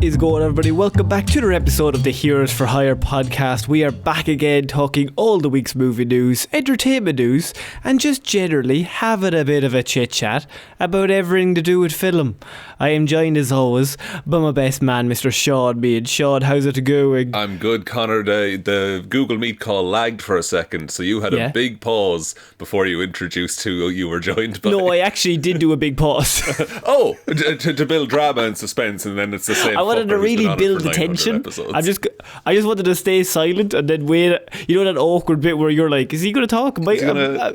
is going, everybody? Welcome back to another episode of the Heroes for Hire podcast. We are back again talking all the week's movie news, entertainment news, and just generally having a bit of a chit chat about everything to do with film. I am joined as always by my best man, Mr. Shaun. Me and Shaun, how's it going? I'm good, Conor. The Google Meet call lagged for a second, so you had a big pause before you introduced who you were joined by. No, I actually did do a big pause. Oh, to build drama and suspense, and then it's the same. I wanted to really build the tension. I just wanted to stay silent and then wait. You know that awkward bit where you're like, "Is he going to talk?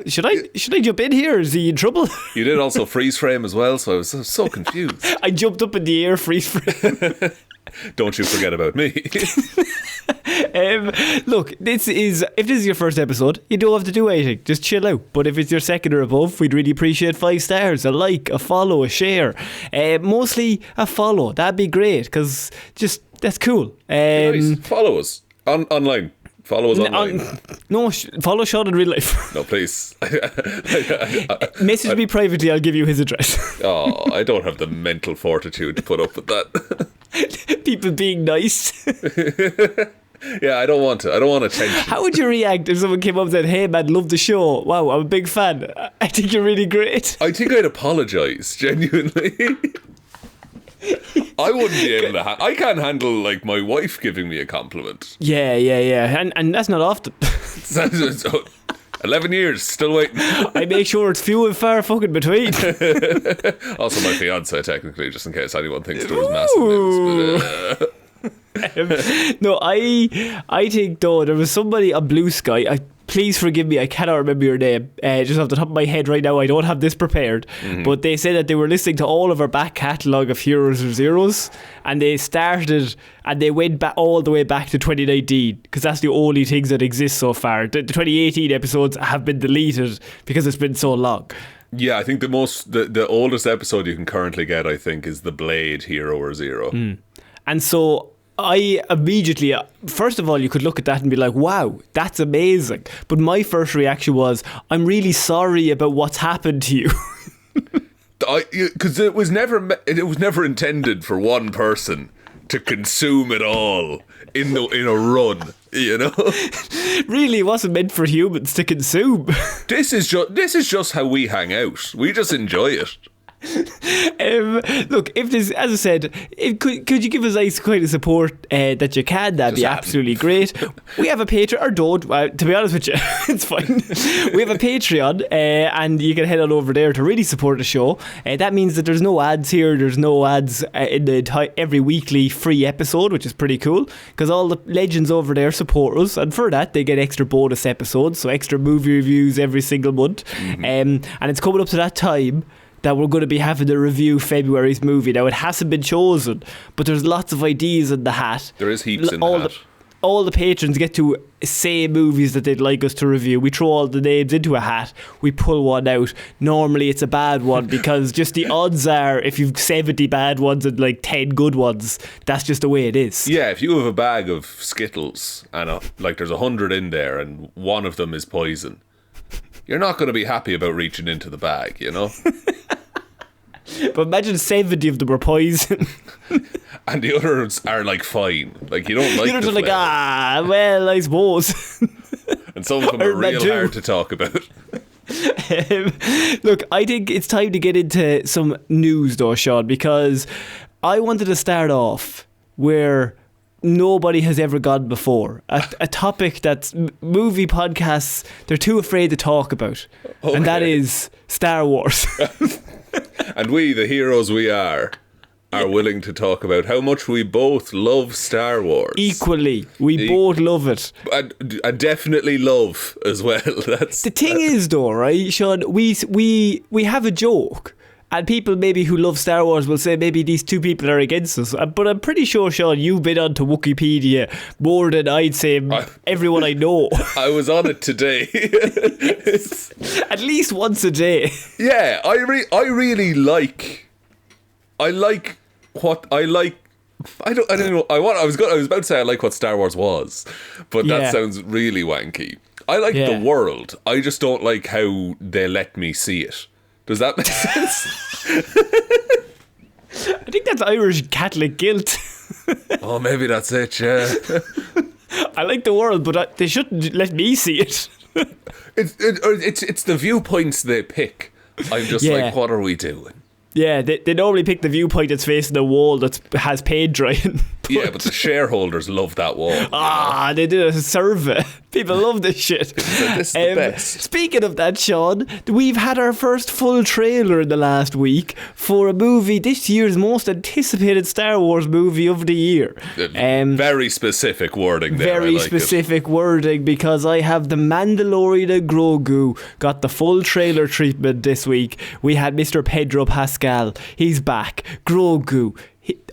Should I jump in here? Is he in trouble?" You did also freeze frame as well, so I was so confused. I jumped up in the air, freeze frame. Don't you forget about me. Look, if this is your first episode, you don't have to do anything. Just chill out. But if it's your second or above, we'd really appreciate 5 stars, a like, a follow, a share. Mostly a follow. That'd be great, because just that's cool. Nice. Follow us online. Follow us online. Follow Shaun in real life. No, please. Message me privately, I'll give you his address. Oh, I don't have the mental fortitude to put up with that. People being nice. Yeah, I don't want attention. How would you react if someone came up and said, "Hey man, love the show. Wow, I'm a big fan. I think you're really great." I think I'd apologise, genuinely. I wouldn't be able to I can't handle like my wife giving me a compliment. Yeah. And that's not often. 11 years, still waiting. I make sure it's few and far fucking between. Also my fiance, technically, just in case anyone thinks there was massive names. No, I think though there was somebody on Blue Sky. Please forgive me, I cannot remember your name. Just off the top of my head right now, I don't have this prepared. Mm-hmm. But they said that they were listening to all of our back catalogue of Heroes or Zeros, and they started and they went back all the way back to 2019, because that's the only things that exist so far. The 2018 episodes have been deleted because it's been so long. Yeah, I think the oldest episode you can currently get, I think, is the Blade Hero or Zero. And so I immediately, first of all, you could look at that and be like, wow, that's amazing. But my first reaction was, I'm really sorry about what's happened to you. Because it was never intended for one person to consume it all in a run, you know. Really, it wasn't meant for humans to consume. This is just how we hang out. We just enjoy it. Look, if this, as I said, could you give us any kind of support that you can? That'd be absolutely great. We have a Patreon, or don't, to be honest with you, it's fine. We have a Patreon, and you can head on over there to really support the show. That means that there's no ads here. There's no ads in every weekly free episode, which is pretty cool, because all the legends over there support us, and for that they get extra bonus episodes, so extra movie reviews every single month. And it's coming up to that time that we're going to be having to review February's movie. Now, it hasn't been chosen, but there's lots of ideas in the hat. There is heaps in the hat. All the patrons get to say movies that they'd like us to review. We throw all the names into a hat. We pull one out. Normally, it's a bad one, because just the odds are, if you've 70 bad ones and like 10 good ones, that's just the way it is. Yeah, if you have a bag of Skittles and there's 100 in there and one of them is poison, you're not going to be happy about reaching into the bag, you know? But imagine 70 of them are poison. And the others are like fine. Like, you don't like the others are like, well, I suppose. And some of them are real hard to talk about. Look, I think it's time to get into some news though, Shaun, because I wanted to start off where nobody has ever gone before. A topic that movie podcasts, they're too afraid to talk about. Okay. And that is Star Wars. And we, the heroes we are willing to talk about how much we both love Star Wars. Equally. We both love it. And definitely love as well. That's the thing is though, right, Shaun, we have a joke. And people maybe who love Star Wars will say maybe these two people are against us. But I'm pretty sure, Shaun, you've been onto Wikipedia more than I'd say everyone I know. I was on it today. At least once a day. Yeah, I really like. I like what I like. I don't know. I was about to say I like what Star Wars was, but that sounds really wanky. I like the world. I just don't like how they let me see it. Does that make sense? I think that's Irish Catholic guilt. Oh, maybe that's it, yeah. I like the world, but they shouldn't let me see it. It's the viewpoints they pick. I'm just like, what are we doing? Yeah, they normally pick the viewpoint that's facing the wall that has paint drying. But the shareholders love that wall. They did a survey. People love this shit. So this is the best. Speaking of that, Sean, we've had our first full trailer in the last week for a movie, this year's most anticipated Star Wars movie of the year. Very specific wording there. Very specific wording, because I have the Mandalorian and Grogu got the full trailer treatment this week. We had Mr. Pedro Pascal. He's back. Grogu.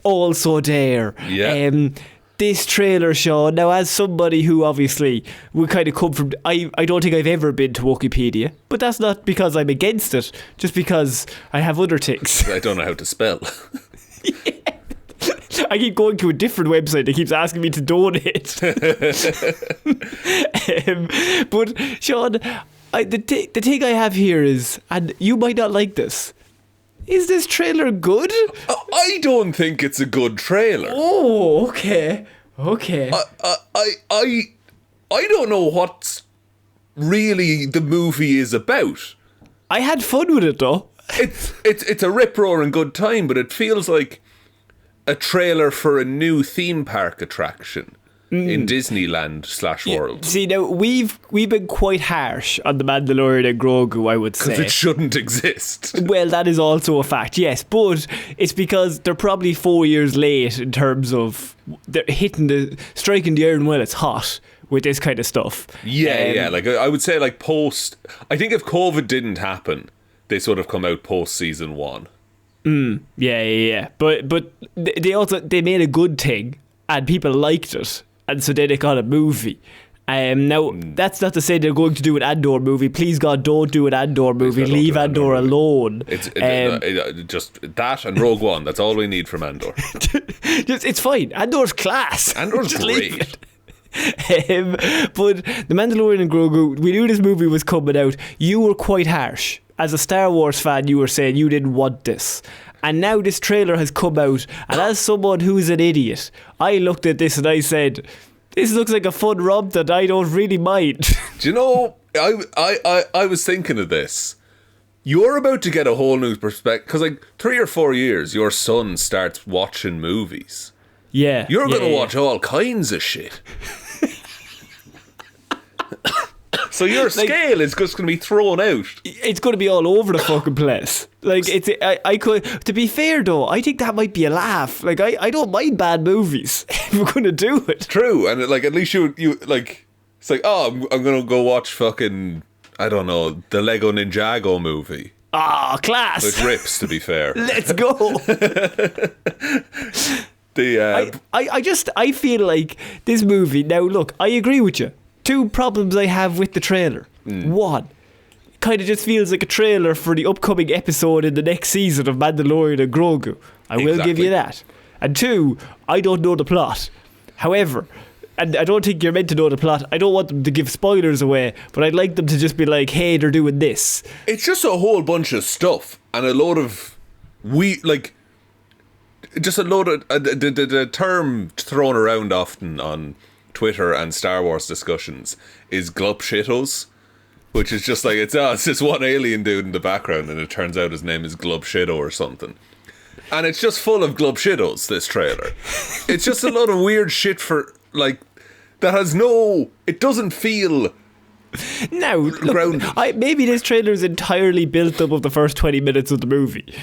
Also there. Yeah. This trailer, Sean, now as somebody who obviously would kind of come from, I don't think I've ever been to Wikipedia, but that's not because I'm against it, just because I have other things. I don't know how to spell. I keep going to a different website that keeps asking me to donate. But Sean, the thing I have here is, and you might not like this, is this trailer good? I don't think it's a good trailer. Oh, okay. I don't know what really the movie is about. I had fun with it though. It's a rip-roaring good time, but it feels like a trailer for a new theme park attraction in Disneyland/World. See, now we've been quite harsh on the Mandalorian and Grogu, I would say. Because it shouldn't exist. Well, that is also a fact, yes. But it's because they're probably 4 years late in terms of they're striking the iron while it's hot with this kind of stuff. Yeah. Like I would say, like post. I think if COVID didn't happen, this would have come out post season 1. Yeah. But they made a good thing, and people liked it. And so then they got a movie. Now, that's not to say they're going to do an Andor movie. Please, God, don't do an Andor movie. Leave Andor alone. It's just that and Rogue One. That's all we need from Andor. It's fine. Andor's class. Andor's great. But The Mandalorian and Grogu, we knew this movie was coming out. You were quite harsh. As a Star Wars fan, you were saying you didn't want this. And now this trailer has come out, and as someone who's an idiot, I looked at this and I said, this looks like a fun romp that I don't really mind. Do you know, I was thinking of this. You're about to get a whole new perspective, because like 3 or 4 years, your son starts watching movies. Yeah. You're going to watch all kinds of shit. So your scale is just going to be thrown out. It's going to be all over the fucking place. Like, I could. To be fair though, I think that might be a laugh. Like, I don't mind bad movies if we're going to do it. True, and like at least you like. It's like, oh, I'm going to go watch fucking, I don't know, the Lego Ninjago movie. Ah, class. It rips, to be fair. Let's go. I feel like this movie. Now, look, I agree with you. 2 problems I have with the trailer. 1, kind of just feels like a trailer for the upcoming episode in the next season of Mandalorian and Grogu. I will give you that. And 2, I don't know the plot. However, and I don't think you're meant to know the plot. I don't want them to give spoilers away, but I'd like them to just be like, hey, they're doing this. It's just a whole bunch of stuff and a load of just a load of the term thrown around often on Twitter and Star Wars discussions is glub-shittos, which is just like, it's this one alien dude in the background and it turns out his name is Glub-shitto or something. And it's just full of glub-shittos, this trailer. It's just a lot of weird shit for, like, that has it doesn't feel now, grounded. Maybe this trailer is entirely built up of the first 20 minutes of the movie.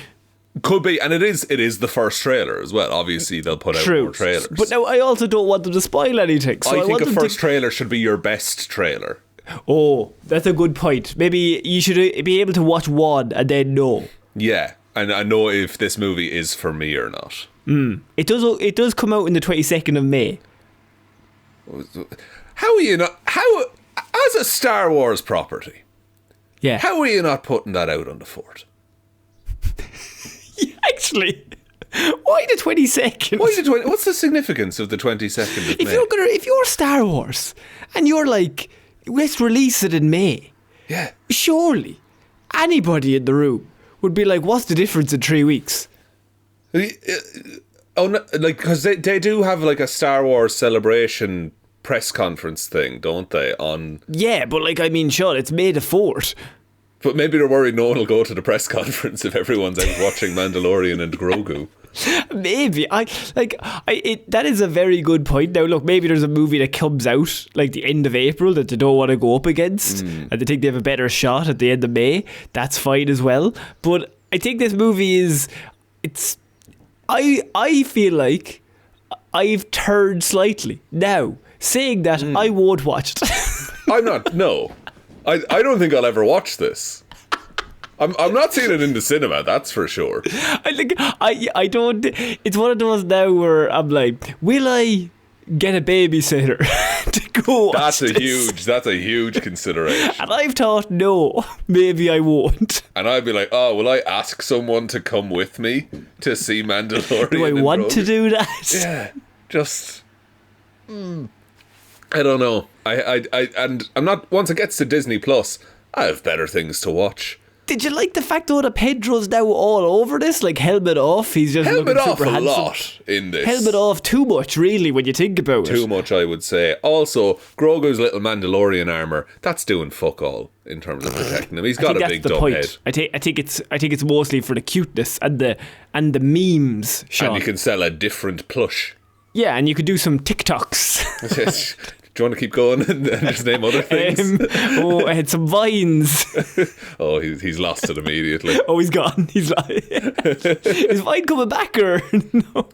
Could be, and it is the first trailer as well. Obviously, they'll put out more trailers. But now, I also don't want them to spoil anything. So I think a first trailer should be your best trailer. Oh, that's a good point. Maybe you should be able to watch one and then know. Yeah, and I know if this movie is for me or not. It does come out in the 22nd of May. How are you not... As a Star Wars property, yeah, how are you not putting that out on the 4th? Actually, why the 22nd? What's the significance of the 22nd of May? If you're Star Wars and you're like, let's release it in May. Yeah. Surely anybody in the room would be like, what's the difference in 3 weeks? Oh, no, like, because they do have like a Star Wars celebration press conference thing, don't they? Yeah, but like, I mean, sure, it's May the 4th. But maybe they're worried no one will go to the press conference if everyone's out watching Mandalorian and Grogu. Maybe that is a very good point. Now look, maybe there's a movie that comes out like the end of April that they don't want to go up against, and they think they have a better shot at the end of May. That's fine as well. But I think this movie I feel like I've turned slightly now. Saying that, I won't watch it. I'm not. No, I don't think I'll ever watch this. I'm not seeing it in the cinema, that's for sure. I don't. It's one of those now where I'm like, will I get a babysitter to go watch this? That's a huge consideration. And I've thought, no, maybe I won't. And I'd be like, oh, will I ask someone to come with me to see Mandalorian? Do I want to do that? Yeah, just. I don't know. And I'm not. Once it gets to Disney Plus, I have better things to watch. Did you like the fact though that Pedro's now all over this? Like, helmet off, he's just helmet looking off super a handsome. lot in this. Helmet off too much, really, when you think about it. Too much, I would say. Also, Grogu's little Mandalorian armor, that's doing fuck all in terms of protecting him. He's got a big dumb head. I think it's mostly for the cuteness and the memes, Sean. And you can sell a different plush. Yeah, and you could do some TikToks. Do you want to keep going and just name other things? I had some vines. Oh, he's lost it immediately. Oh, he's gone. Is Vine coming back or no?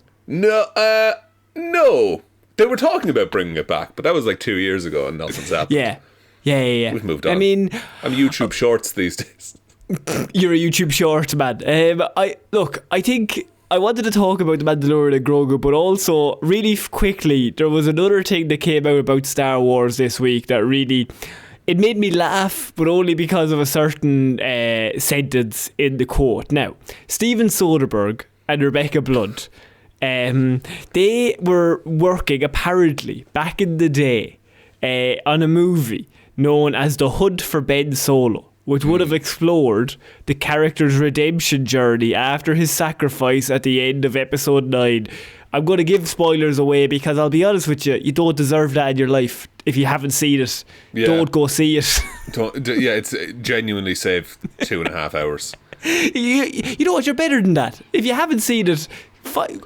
No. They were talking about bringing it back, but that was like 2 years ago and nothing's happened. Yeah. We've moved on. I mean, I'm YouTube Shorts these days. You're a YouTube Shorts man. I think I wanted to talk about the Mandalorian and Grogu, but also really quickly, there was another thing that came out about Star Wars this week that really, it made me laugh, but only because of a certain sentence in the quote. Now, Steven Soderbergh and Rebecca Blunt, they were working apparently back in the day on a movie known as The Hunt for Ben Solo, which would have explored the character's redemption journey after his sacrifice at the end of episode 9. I'm going to give spoilers away because I'll be honest with you, you don't deserve that in your life. If you haven't seen it, don't go see it. It's genuinely saved 2.5 hours. You know what, you're better than that. If you haven't seen it,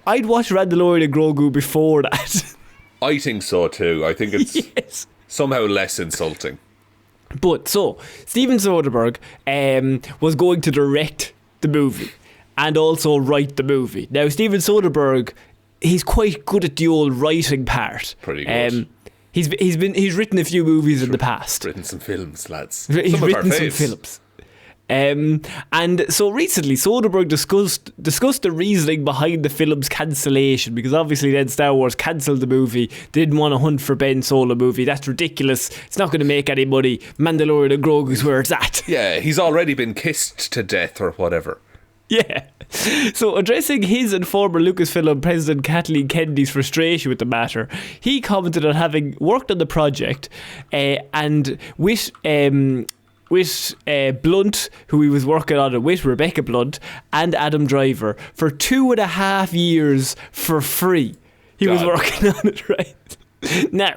I'd watch Mandalorian and Grogu before that. I think so too. I think it's somehow less insulting. But so, Steven Soderbergh was going to direct the movie and also write the movie. Now, Steven Soderbergh, he's quite good at the old writing part. Pretty good. He's written a few movies in the past. Written some films, lads. He's written some films. And so recently Soderbergh discussed the reasoning behind the film's cancellation, because obviously then Star Wars cancelled the movie. They didn't want a Hunt for Ben Solo movie. That's ridiculous. It's not going to make any money. Mandalorian and Grogu's where it's at. Yeah, he's already been kissed to death or whatever. Yeah. So addressing his and former Lucasfilm president Kathleen Kennedy's frustration with the matter, he commented on having worked on the project and with Blunt, who he was working on it with, Rebecca Blunt and Adam Driver, for 2.5 years for free. He was working on it, right? Now,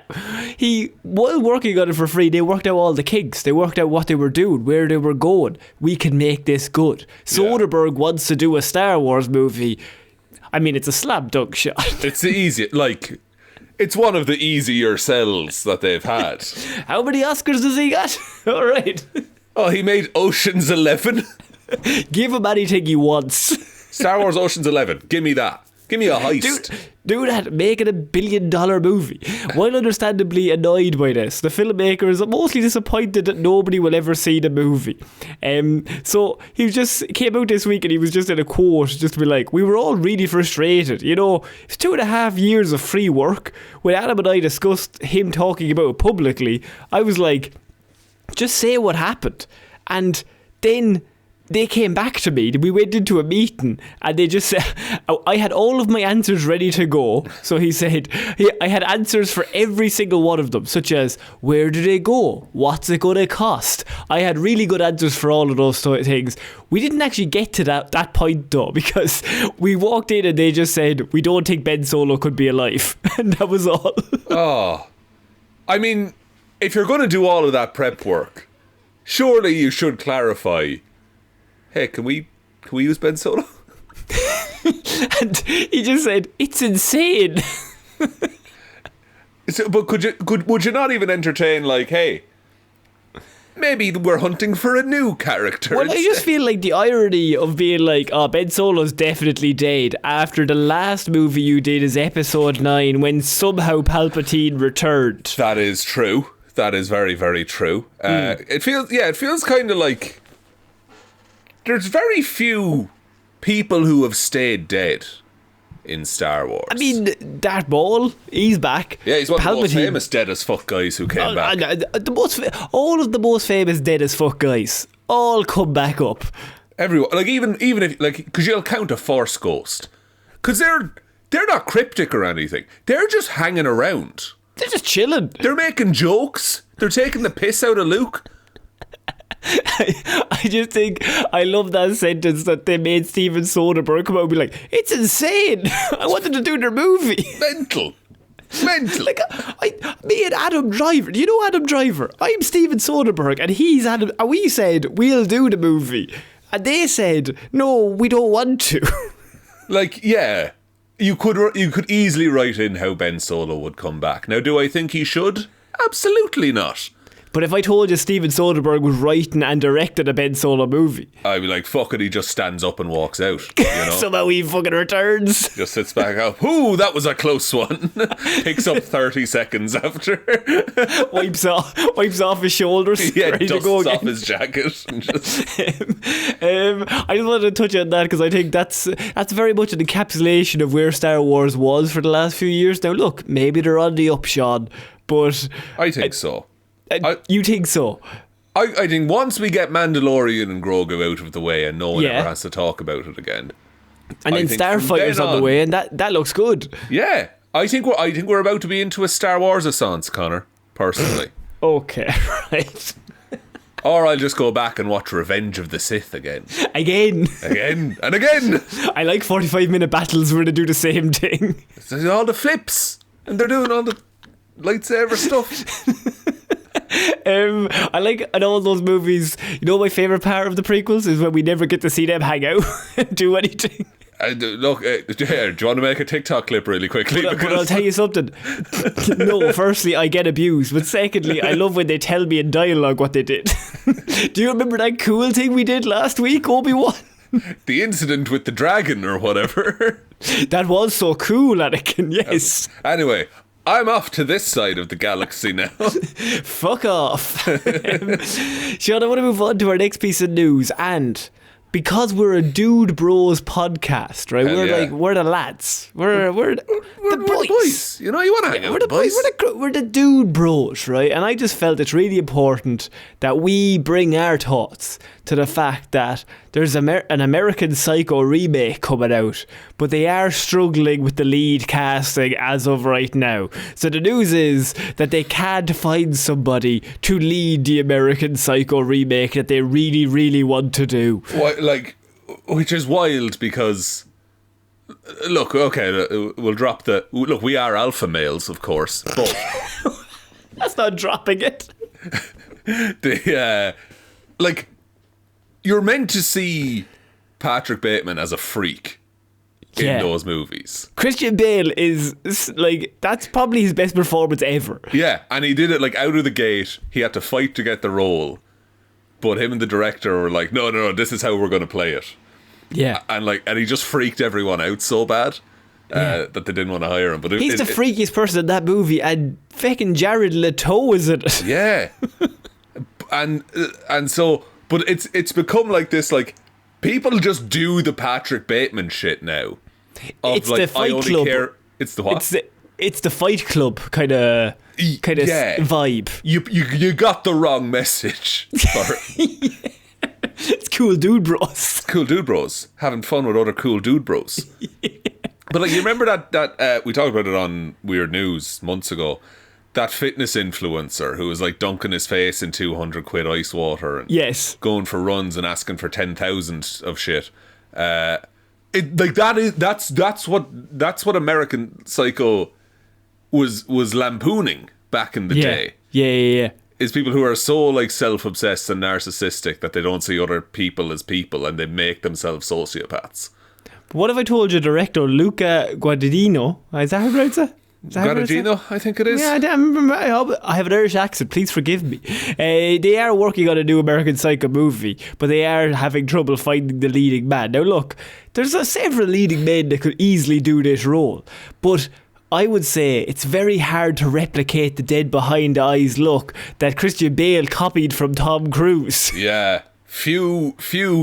while working on it for free, they worked out all the kinks. They worked out what they were doing, where they were going. We can make this good. Soderbergh wants to do a Star Wars movie. I mean, it's a slam dunk shot. It's the easy, like, it's one of the easier sells that they've had. How many Oscars does he got? All right. Oh, he made Ocean's 11. Give him anything he wants. Star Wars Ocean's 11. Give me that. Give me a heist. Do that. Make it $1 billion movie. While understandably annoyed by this, the filmmaker is mostly disappointed that nobody will ever see the movie. So he just came out this week and he was just in a quote just to be like, we were all really frustrated. You know, it's 2.5 years of free work. When Adam and I discussed him talking about it publicly, I was like, just say what happened. And then they came back to me. We went into a meeting and they just said, I had all of my answers ready to go. So he said, I had answers for every single one of them, such as, where do they go? What's it going to cost? I had really good answers for all of those things. We didn't actually get to that point though, because we walked in and they just said, we don't think Ben Solo could be alive. And that was all. Oh. I mean, if you're going to do all of that prep work, surely you should clarify, hey, can we use Ben Solo? And he just said, it's insane. So, but would you not even entertain, like, hey, maybe we're hunting for a new character? Well, I just feel like the irony of being like, oh, Ben Solo's definitely dead after the last movie you did is episode 9, when somehow Palpatine returned. That is true. That is very, very true. It feels kind of like there's very few people who have stayed dead in Star Wars. I mean, Darth Maul, he's back. Yeah, he's one of the most famous dead as fuck guys who came back. All of the most famous dead as fuck guys all come back up. Everyone, like even if like, because you'll count a Force ghost, because they're not cryptic or anything. They're just hanging around. They're just chilling. They're making jokes. They're taking the piss out of Luke. I just think I love that sentence that they made Steven Soderbergh come out and be like, it's insane. I wanted to do their movie. Mental. Like, me and Adam Driver. Do you know Adam Driver? I'm Steven Soderbergh and he's Adam. And we said, we'll do the movie. And they said, no, we don't want to. Like, yeah. You could easily write in how Ben Solo would come back. Now, do I think he should? Absolutely not. But if I told you Steven Soderbergh was writing and directed a Ben Solo movie, I'd be like, fuck it, he just stands up and walks out. You know? Somehow he fucking returns. Just sits back up. Ooh, that was a close one. Picks up 30 seconds after. wipes off his shoulders. Yeah, ready dusts to go off again. his jacket. And just... I just wanted to touch on that because I think that's very much an encapsulation of where Star Wars was for the last few years. Now look, maybe they're on the up, Sean, but I think so. You think so? I think once we get Mandalorian and Grogu out of the way and no one ever has to talk about it again, and then Starfighter's on the way, and that looks good. Yeah, I think we're about to be into a Star Wars assance, Connor. Personally. Okay, right. Or I'll just go back and watch Revenge of the Sith again. Again and again. I like 45-minute battles where they do the same thing. There's all the flips, and they're doing all the lightsaber stuff. I like in all those movies, you know, my favourite part of the prequels is when we never get to see them hang out and do anything. Look, do you want to make a TikTok clip really quickly? But I'll tell you something. No, firstly, I get abused. But secondly, I love when they tell me in dialogue what they did. Do you remember that cool thing we did last week, Obi-Wan? The incident with the dragon or whatever. That was so cool, Anakin, yes. Anyway, I'm off to this side of the galaxy now. Fuck off. Sean, I want to move on to our next piece of news. And because we're a Dude Bros podcast, right? We're the lads. We're the boys. You know, you want to hang out with the boys. We're the Dude Bros, right? And I just felt it's really important that we bring our thoughts to the fact that there's an American Psycho remake coming out, but they are struggling with the lead casting as of right now. So the news is that they can't find somebody to lead the American Psycho remake that they really, really want to do. Which is wild because, look, okay, we'll drop the... Look, we are alpha males, of course, but... That's not dropping it. You're meant to see Patrick Bateman as a freak in those movies. Christian Bale is, like, that's probably his best performance ever. Yeah, and he did it, like, out of the gate. He had to fight to get the role. But him and the director were like, no, this is how we're going to play it. Yeah. And he just freaked everyone out so bad that they didn't want to hire him. But he's the freakiest person in that movie, and fucking Jared Leto is in it. Yeah. and so... But it's become like this, like, people just do the Patrick Bateman shit now. It's like, the Fight Club. It's the what? It's the Fight Club kind of vibe. You got the wrong message. It's cool dude bros. Cool dude bros. Having fun with other cool dude bros. But like, you remember that we talked about it on Weird News months ago, that fitness influencer who was like dunking his face in 200 quid ice water and yes, going for runs and asking for 10,000 of shit. That's what American Psycho was lampooning back in the day. Yeah. Is people who are so like self-obsessed and narcissistic that they don't see other people as people and they make themselves sociopaths. But what if I told you director Luca Guadagnino? Is that how you pronounce it? Guadagnino, I think it is. Yeah, I have an Irish accent, please forgive me. They are working on a new American Psycho movie, but they are having trouble finding the leading man. Now look, there's several leading men that could easily do this role, but I would say it's very hard to replicate the dead behind the eyes look that Christian Bale copied from Tom Cruise. Yeah, few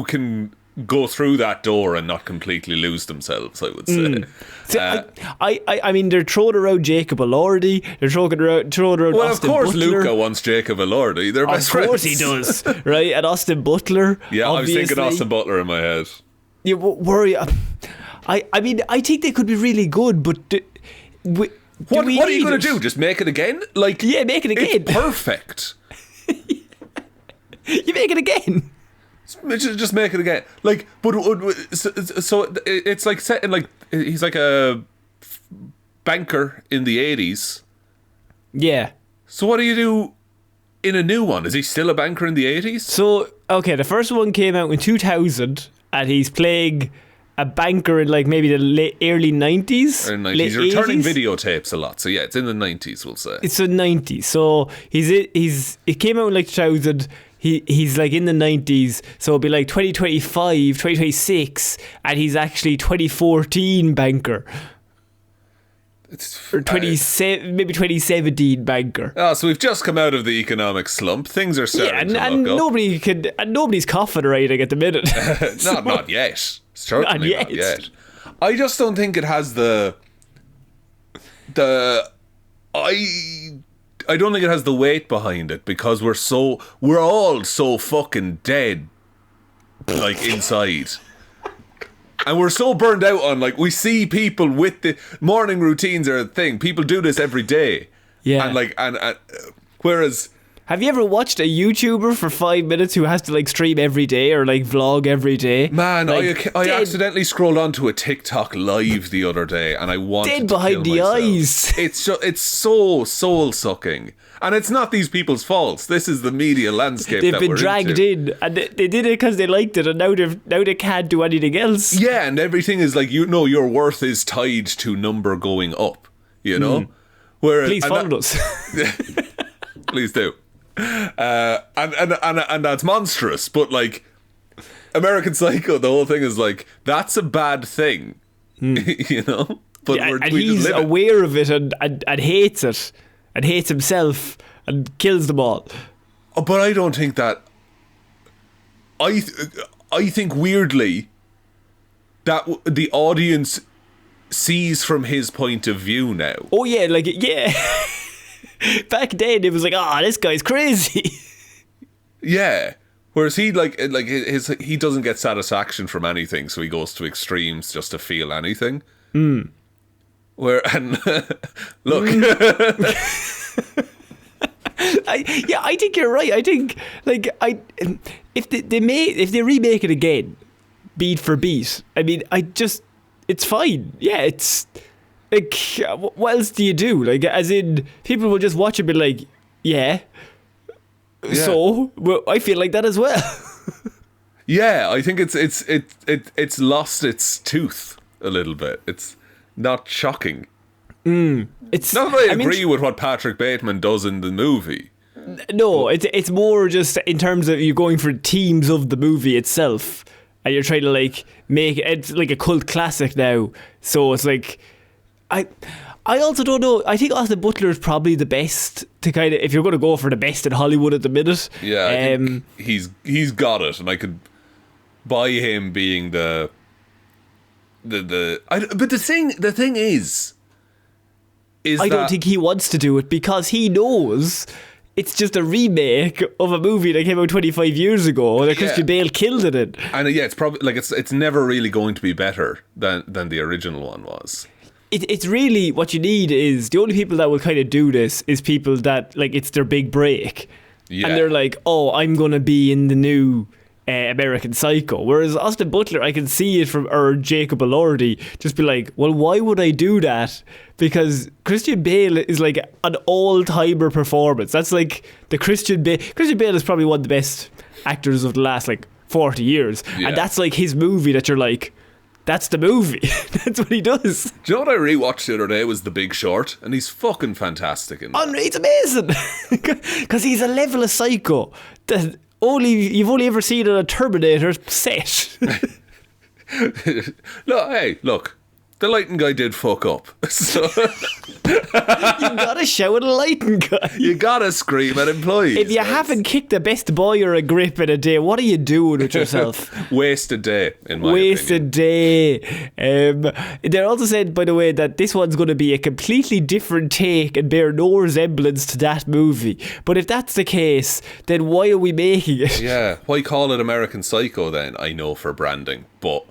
can go through that door and not completely lose themselves, I would say. So, I mean, they're throwing around Jacob Elordi, they're throwing around well, Austin of course Butler. Luca wants Jacob Elordi, they're best friends. Of course he does, right? And Austin Butler. Yeah, obviously. I was thinking Austin Butler in my head. You worry. I mean, I think they could be really good, but what are you going to do? Just make it again? Like, yeah, make it again. It's perfect. You make it again. Just make it again. Like, but so it's like set in like he's like a banker in the 80s. Yeah. So what do you do in a new one? Is he still a banker in the 80s? So okay, the first one came out in 2000, and he's playing a banker in like maybe the early 90s. He's returning videotapes a lot. So yeah, it's in the 90s, we'll say. It's the 90s. So it came out in like 2000. He's like in the 90s, so it'll be like 2025, 2026, and he's actually 2014 banker. Or maybe 2017 banker. Oh, so we've just come out of the economic slump. Things are starting to look up. Nobody's coughing or anything at the minute. Not yet. Certainly not yet. I just don't think it has I don't think it has the weight behind it because we're all so fucking dead, like, inside. And we're so burned out on, like, we see people with the morning routines are a thing. People do this every day. Yeah. And like, and whereas, have you ever watched a YouTuber for 5 minutes who has to like stream every day or like vlog every day? Man, like, I accidentally scrolled onto a TikTok live the other day, and I wanted dead to behind kill the myself. eyes. It's so soul sucking, and it's not these people's faults. This is the media landscape. They've been dragged in, and they did it because they liked it, and now they can't do anything else. Yeah, and everything is like, you know, your worth is tied to number going up. You know, whereas please follow us. Please do. And that's monstrous, but like American Psycho, the whole thing is like, that's a bad thing. You know, but yeah, and he's aware of it and hates it and hates himself and kills them all. But I don't think that. I think weirdly that the audience sees from his point of view now. Oh yeah, like yeah. Back then it was like, this guy's crazy. Yeah. Whereas he he doesn't get satisfaction from anything, so he goes to extremes just to feel anything. Look. I think you're right. I think if they remake it again, beat for beat, I mean, it's fine. Yeah, it's like, what else do you do? Like, as in, people will just watch it and be like, yeah. So, well, I feel like that as well. Yeah, I think it's lost its tooth a little bit. It's not shocking. It's not that I agree with what Patrick Bateman does in the movie. No, it's more just in terms of you going for themes of the movie itself, and you're trying to like make it like a cult classic now. So it's like, I also don't know. I think Austin Butler is probably the best to kind of, if you're going to go for the best in Hollywood at the minute. Yeah, I think he's got it, and I could buy him being but the thing is I don't think he wants to do it because he knows it's just a remake of a movie that came out 25 years ago that Christian Bale killed it in. And it's probably like it's never really going to be better than the original one was. It's really what you need is the only people that will kind of do this is people that like it's their big break. Yeah. And they're like, oh, I'm going to be in the new American Psycho. Whereas Austin Butler, I can see it from, or Jacob Elordi, just be like, well, why would I do that? Because Christian Bale is like an all-timer performance. That's like the Christian Bale. Christian Bale is probably one of the best actors of the last like 40 years. Yeah. And that's like his movie that you're like, that's the movie. That's what he does. Do you know what I rewatched the other day was The Big Short? And he's fucking fantastic in that. He's amazing. Because he's a level of psycho that you've only ever seen in a Terminator set. Look. The lighting guy did fuck up. So you gotta shout at a lighting guy. You gotta scream at employees. If you haven't kicked the best boy or a grip in a day, what are you doing with yourself? Wasted day, in my Wasted day. They're also said, by the way, that this one's going to be a completely different take and bear no resemblance to that movie. But if that's the case, then why are we making it? Yeah, why call it American Psycho then? I know, for branding, but...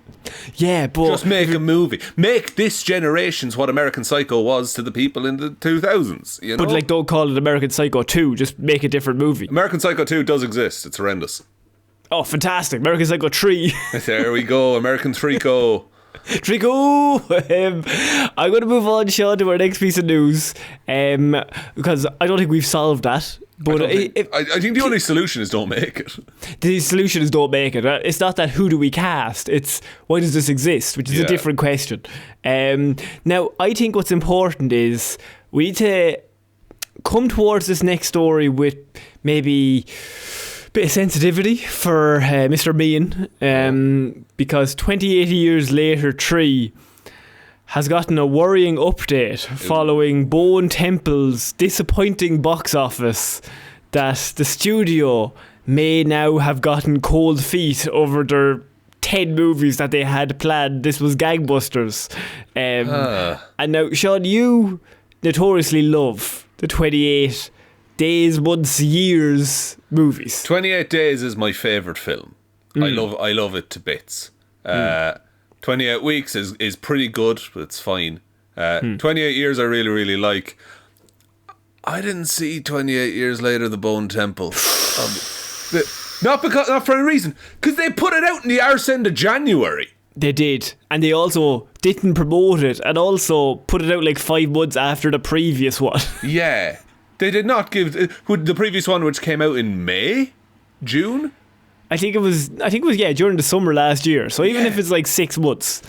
Yeah, but... Just make a movie. Make this generation's what American Psycho was to the people in the 2000s, you know? But, like, don't call it American Psycho 2. Just make a different movie. American Psycho 2 does exist. It's horrendous. Oh, fantastic. American Psycho 3. There we go. American Trico. Trico! I'm going to move on, Sean, to our next piece of news. Because I don't think we've solved that. But I think the only solution is don't make it. The solution is don't make it. It's not that who do we cast, it's why does this exist, which is a different question. Now, I think what's important is we need to come towards this next story with maybe a bit of sensitivity for Mr. Meehan, because 28 years later, 3 has gotten a worrying update following Bowen Temple's disappointing box office that the studio may now have gotten cold feet over their 10 movies that they had planned. This was gangbusters. And now, Sean, you notoriously love the 28 days, months, years movies. 28 Days is my favourite film. I love it to bits. 28 Weeks is pretty good, but it's fine. 28 Years I really, really like. I didn't see 28 Years Later, The Bone Temple. Not for a reason. Because they put it out in the arse end of January. They did. And they also didn't promote it and also put it out like 5 months after the previous one. Yeah. They did not give... The previous one, which came out in May? June? I think it was during the summer last year. So even if it's like 6 months,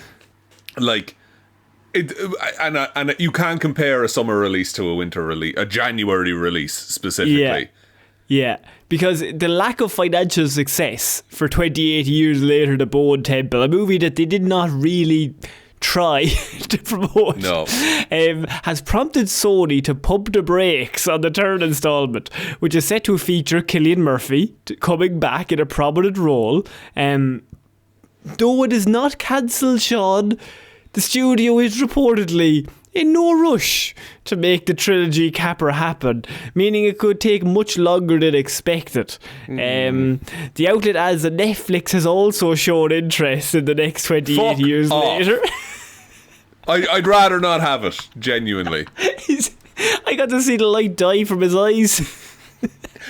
like it, and you can't compare a summer release to a winter release, a January release specifically. Yeah, because the lack of financial success for 28 years later, The Bowen Temple, a movie that they did not really try to promote, has prompted Sony to pump the brakes on the third installment, which is set to feature Cillian Murphy coming back in a prominent role. Though it is not cancelled, Sean, the studio is reportedly in no rush to make the trilogy capper happen, meaning it could take much longer than expected. The outlet adds that Netflix has also shown interest in the next 28 years later. I'd rather not have it, genuinely. I got to see the light die from his eyes.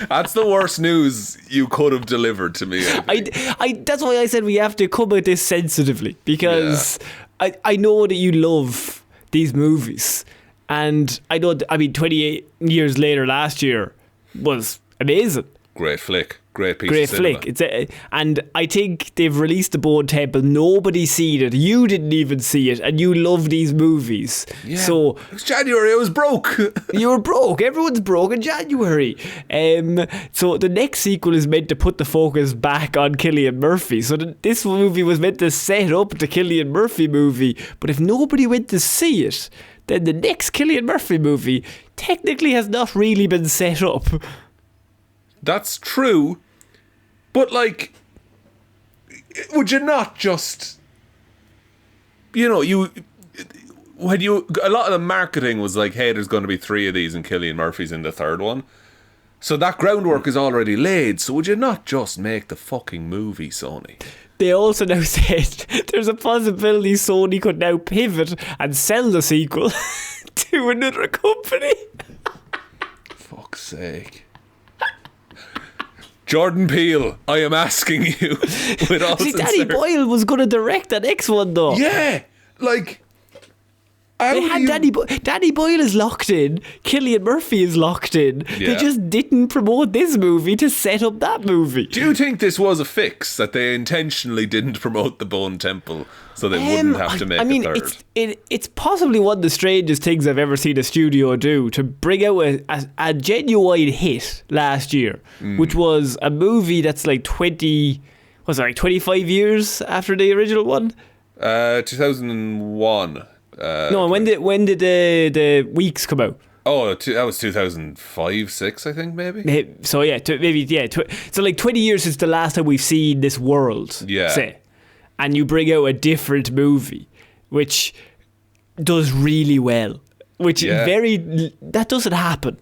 That's the worst news you could have delivered to me. That's why I said we have to come at this sensitively, because I know that you love these movies, and I know 28 years later last year was amazing. Great flick. Great piece of cinema. It's and I think they've released The Bowen Temple. Nobody's seen it. You didn't even see it, and you love these movies. Yeah. So it was January. I was broke. You were broke. Everyone's broke in January. So the next sequel is meant to put the focus back on Cillian Murphy. So this movie was meant to set up the Cillian Murphy movie. But if nobody went to see it, then the next Cillian Murphy movie technically has not really been set up. That's true. But, like, would you not just, a lot of the marketing was like, hey, there's going to be 3 of these and Cillian Murphy's in the third one. So that groundwork is already laid. So would you not just make the fucking movie, Sony? They also now said there's a possibility Sony could now pivot and sell the sequel to another company. Fuck's sake. Jordan Peele, I am asking you with all See, sincerity. Danny Boyle was going to direct the next one, though. Yeah, like... They had Danny Boyle is locked in. Cillian Murphy is locked in. Yeah. They just didn't promote this movie to set up that movie. Do you think this was a fix, that they intentionally didn't promote the Bone Temple so they wouldn't have to make a third? It's possibly one of the strangest things I've ever seen a studio do, to bring out a genuine hit last year, which was a movie that's like 25 years after the original one? 2001. No, when did the Weeks come out? Oh, that was 2005, 6, I think, maybe. So yeah, so like 20 years since the last time we've seen this world. Yeah. Say, and you bring out a different movie, which does really well, that doesn't happen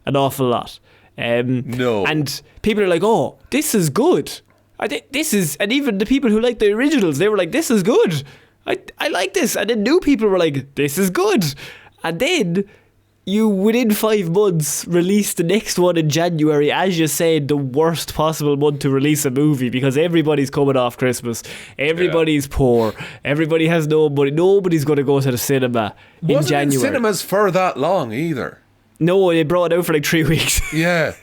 an awful lot. No. And people are like, oh, this is good. And even the people who like the originals, they were like, this is good. I like this. And then new people were like, this is good. And then you, within 5 months, release the next one in January, as you said, the worst possible month to release a movie, because everybody's coming off Christmas. Everybody's poor. Everybody has no money. Nobody's going to go to the cinema in January. Wasn't in cinemas for that long either. No, they brought it out for like 3 weeks. Yeah.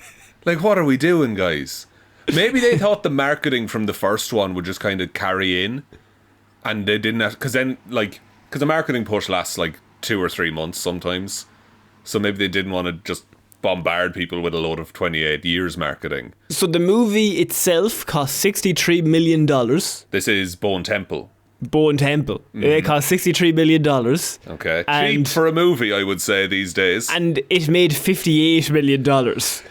Like, what are we doing, guys? Maybe they thought the marketing from the first one would just kind of carry in. And they didn't have... Because the marketing push lasts like 2 or 3 months sometimes. So maybe they didn't want to just bombard people with a load of 28 years marketing. So the movie itself cost $63 million. This is Bone Temple. It cost $63 million. Okay. Cheap for a movie, I would say, these days. And it made $58 million.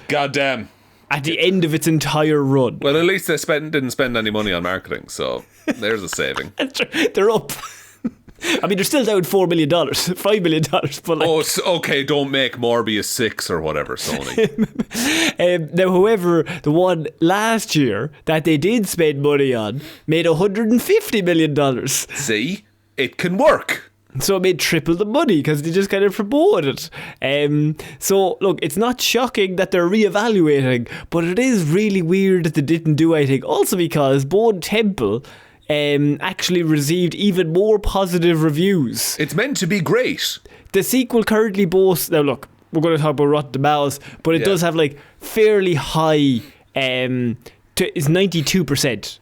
Goddamn. At the end of its entire run. Well, at least they didn't spend any money on marketing, so there's a saving. They're up. I mean, they're still down $4 million, $5 million. But like, okay, don't make Morbius 6 or whatever, Sony. Now, however, the one last year that they did spend money on made $150 million. See? It can work. So it made triple the money because they just kind of promoted it. So, look, it's not shocking that they're reevaluating, but it is really weird that they didn't do anything. Also because Bone Temple actually received even more positive reviews. It's meant to be great. The sequel currently boasts... Now, look, we're going to talk about Rotten Tomatoes, but it does have, like, fairly high... it's 92%.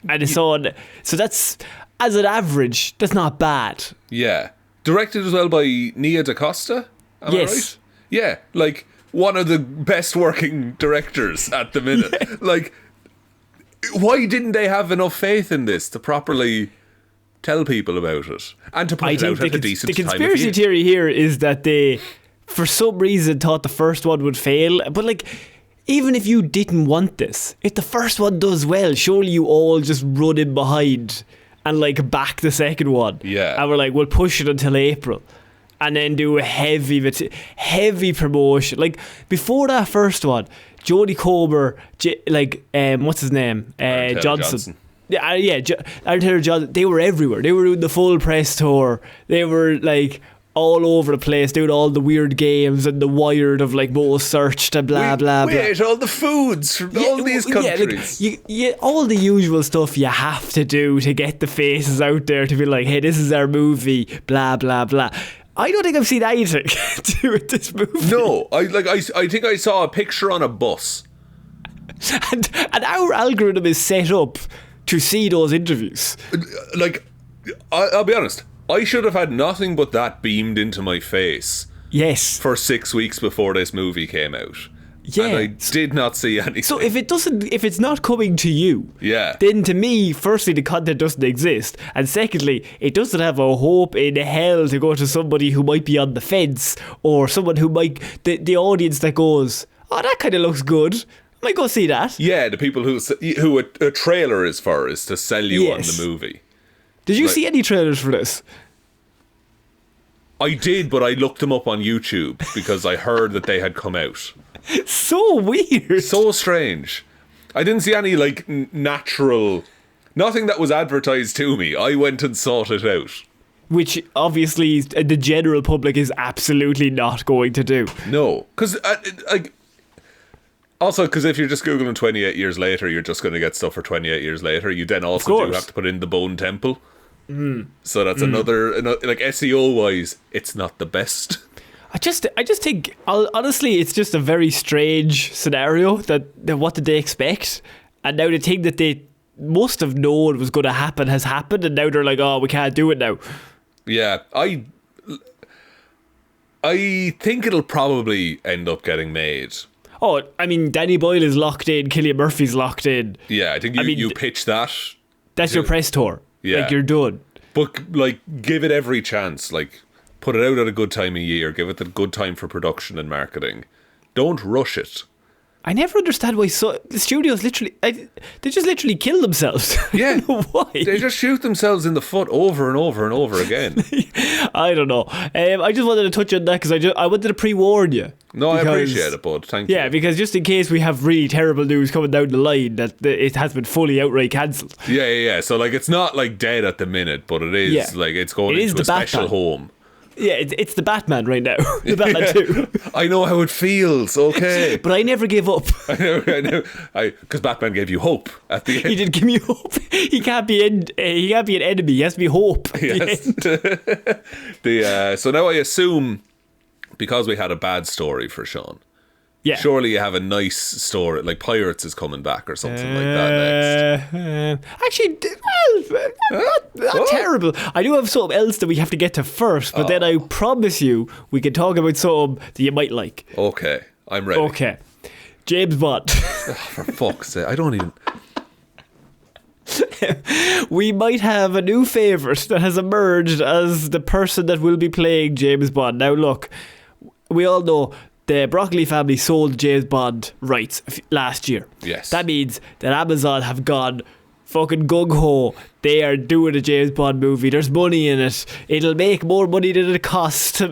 And it's on... So that's... As an average, that's not bad. Yeah. Directed as well by Nia DaCosta? Am I right? Yeah, like one of the best working directors at the minute. Yeah. Like, why didn't they have enough faith in this to properly tell people about it? And to put it out at a decent time. The conspiracy theory here is that they, for some reason, thought the first one would fail. But like, even if you didn't want this, if the first one does well, surely you all just run in behind and like back the second one. Yeah. And we're like, we'll push it until April. And then do a heavy promotion. Like, before that first one, Jodie Comer, what's his name? Johnson. Aaron Taylor Johnson. They were everywhere. They were doing the full press tour. They were like all over the place, doing all the weird games and the Wired of like most searched and blah blah blah. Wait, all the foods from all these countries. All the usual stuff you have to do to get the faces out there to be like, hey, this is our movie, blah blah blah. I don't think I've seen anything to do with this movie. No, I think I saw a picture on a bus. And our algorithm is set up to see those interviews. Like, I'll be honest, I should have had nothing but that beamed into my face. Yes. For 6 weeks before this movie came out. Yeah. And I did not see anything. So if it's not coming to you, then to me, firstly, the content doesn't exist, and secondly, it doesn't have a hope in hell to go to somebody who might be on the fence, or someone who might, the audience that goes, oh, that kind of looks good, I might go see that. Yeah, the people who a trailer is for, is to sell you on the movie. Did you see any trailers for this? I did, but I looked them up on YouTube because I heard that they had come out. So weird. So strange. I didn't see any, like, natural... Nothing that was advertised to me. I went and sought it out. Which, obviously, the general public is absolutely not going to do. No. Because, like... Also, because if you're just Googling 28 years later, you're just going to get stuff for 28 years later. You then also do have to put in the Bone Temple. So that's another, like, SEO-wise, it's not the best. I just think, honestly, it's just a very strange scenario that what did they expect? And now the thing that they must have known was going to happen has happened, and now they're like, oh, we can't do it now. Yeah, I think it'll probably end up getting made. Oh, I mean, Danny Boyle is locked in, Cillian Murphy's locked in. Yeah, I think you pitch that. That's your press tour. Yeah. Like, you're done. But, like, give it every chance. Like, put it out at a good time of year. Give it a good time for production and marketing. Don't rush it. I never understand why the studios literally... they just literally kill themselves. Yeah. I don't know why. They just shoot themselves in the foot over and over and over again. I don't know. I just wanted to touch on that because I wanted to pre-warn you. No, I appreciate it, bud. Thank you. Yeah, because just in case we have really terrible news coming down the line that it has been fully outright cancelled. Yeah. So, like, it's not, like, dead at the minute, but it is, like, it's going into a special home. Yeah, it's the Batman right now. The Batman 2. I know how it feels, okay. But I never give up. I know. Because Batman gave you hope at the end. He did give me hope. He can't be an enemy. He has to be hope. Yes. So now I assume, because we had a bad story for Shaun, surely you have a nice story, like Pirates is coming back or something like that next. Actually, not terrible. I do have something else that we have to get to first, but then I promise you we can talk about something that you might like. Okay, I'm ready. Okay. James Bond. For fuck's sake, I don't even... We might have a new favourite that has emerged as the person that will be playing James Bond. Now look, we all know the Broccoli family sold James Bond rights last year. Yes. That means that Amazon have gone fucking gung-ho. They are doing a James Bond movie. There's money in it. It'll make more money than it costs to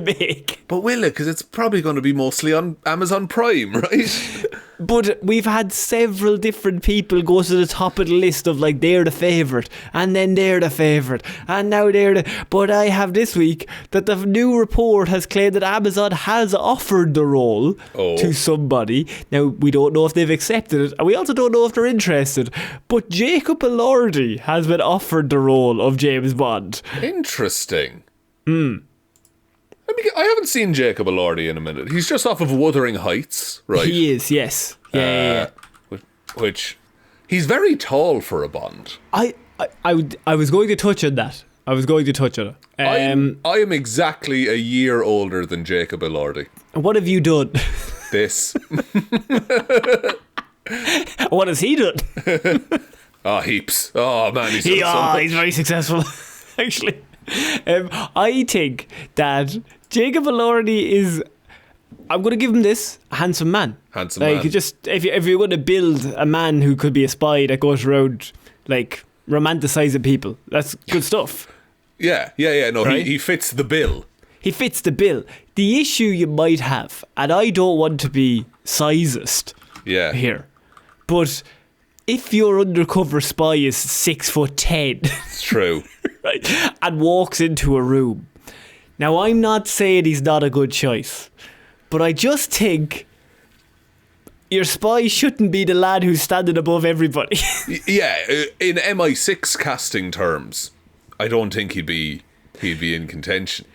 make. But will it? Because it's probably going to be mostly on Amazon Prime, right? But we've had several different people go to the top of the list of, like, they're the favourite, and then they're the favourite, and now they're the... But I have this week that the new report has claimed that Amazon has offered the role to somebody. Now, we don't know if they've accepted it, and we also don't know if they're interested. But Jacob Elordi has been offered the role of James Bond. Interesting. I haven't seen Jacob Elordi in a minute. He's just off of Wuthering Heights, right? He is, yes. Yeah. Which he's very tall for a Bond. I was going to touch on that. I am exactly a year older than Jacob Elordi. What have you done? This. What has he done? Heaps. Oh man, he's very successful. Actually, I think that Jacob Elordi is... I'm going to give him this, a handsome man. Man. Just if you're going to build a man who could be a spy that goes around, like, romanticising people, that's good stuff. Yeah. No, right? he fits the bill. He fits the bill. The issue you might have, and I don't want to be sizist here, but if your undercover spy is 6'10", it's true, right, and walks into a room. Now, I'm not saying he's not a good choice, but I just think your spy shouldn't be the lad who's standing above everybody. Yeah, in MI6 casting terms, I don't think he'd be in contention.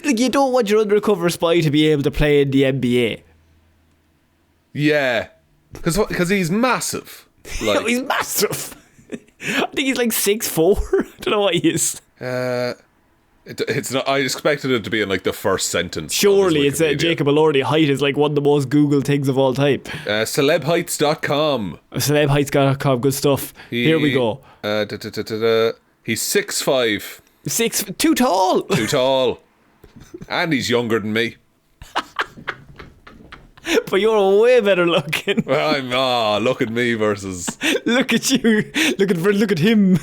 Like, you don't want your undercover spy to be able to play in the NBA. Yeah, because he's massive. Like, he's massive. I think he's like 6'4". I don't know what he is. It's not. I expected it to be in like the first sentence. Surely it's Jacob Elordi. Height is like one of the most Googled things of all time. Celebheights.com. Celebheights.com. Good stuff. Here we go. He's 6'5". Too tall. Too tall. And he's younger than me. But you're way better looking. Well, look at me versus. Look at you. Look at him.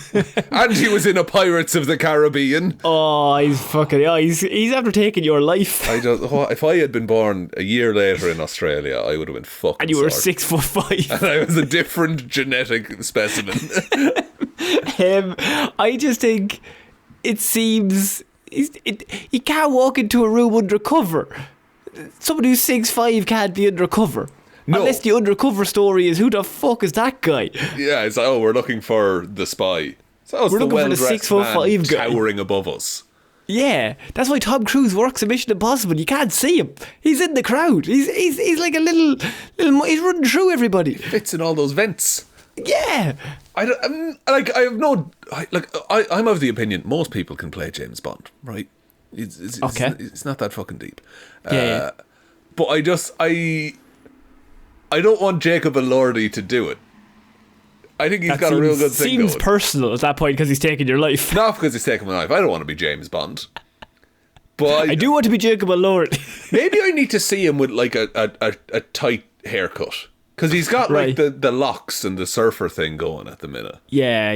And he was in a Pirates of the Caribbean. Oh, he's fucking. Oh, he's after taking your life. If I had been born a year later in Australia, I would have been fucking. And you were sorry. 6'5". And I was a different genetic specimen. I just think it seems he can't walk into a room undercover. Someone who's 6'5" can't be undercover. No. Unless the undercover story is, who the fuck is that guy? Yeah, it's like, we're looking for the spy. So it's we're the looking for the 6'5" guy towering above us. Yeah, that's why Tom Cruise works in Mission Impossible. You can't see him. He's in the crowd. He's like a little. He's running through everybody. Fits in all those vents. Yeah. I'm of the opinion most people can play James Bond, right? It's not that fucking deep. Yeah. But I don't want Jacob Elordi to do it. I think he's got a real good thing going. Seems personal at that point because he's taking your life. Not because he's taking my life. I don't want to be James Bond. But I do want to be Jacob Elordi. Maybe I need to see him with like a tight haircut. Because he's got like the locks and the surfer thing going at the minute. Yeah.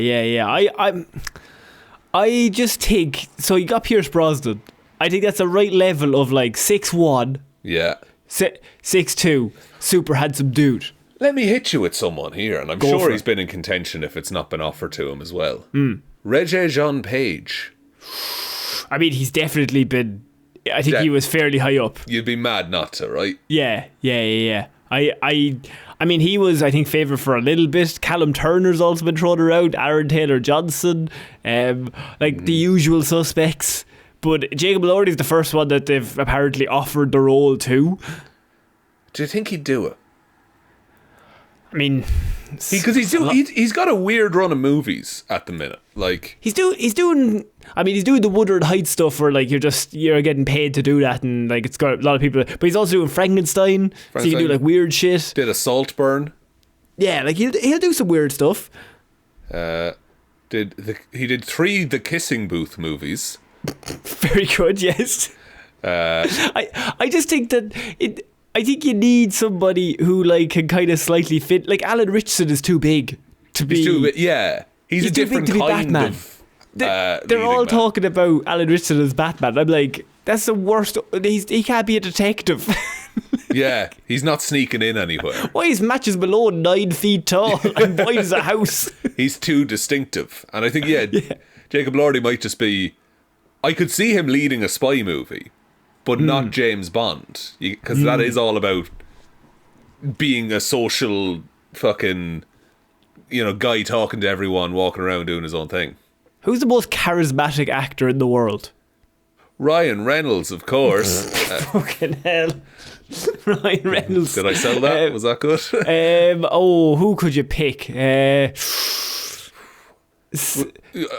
I just think, so you got Pierce Brosnan. I think that's the right level of like 6'1". Yeah. 6'2", super handsome dude. Let me hit you with someone here, and I'm sure he's been in contention if it's not been offered to him as well. Regé-Jean Page. I mean, he's definitely been. I think he was fairly high up. You'd be mad not to, right? Yeah. I mean, he was, I think, favoured for a little bit. Callum Turner's also been thrown around. Aaron Taylor-Johnson. The usual suspects. But Jacob Elordi is the first one that they've apparently offered the role to. Do you think he'd do it? I mean, because he's got a weird run of movies at the minute. Like he's doing the Wuthering Heights stuff where like you're getting paid to do that, and like it's got a lot of people. But he's also doing Frankenstein. So he can do like weird shit. Did a Saltburn. Yeah, like he'll do some weird stuff. He did 3 The Kissing Booth movies. Very good, yes. I just think that I think you need somebody who like can kind of slightly fit. Like Alan Ritchson is too big to be. He's a different kind Batman. They're all talking about Alan Ritchson as Batman. I'm like, that's the worst. He can't be a detective. Yeah, he's not sneaking in anywhere. Why is Matches Malone 9 feet tall and wide as a house? He's too distinctive, and I think Jacob Elordi might just be. I could see him leading a spy movie. But not James Bond, because that is all about being a social fucking, guy talking to everyone, walking around doing his own thing. Who's the most charismatic actor in the world? Ryan Reynolds, of course. Fucking hell. Ryan Reynolds. Did I sell that? Was that good? Who could you pick?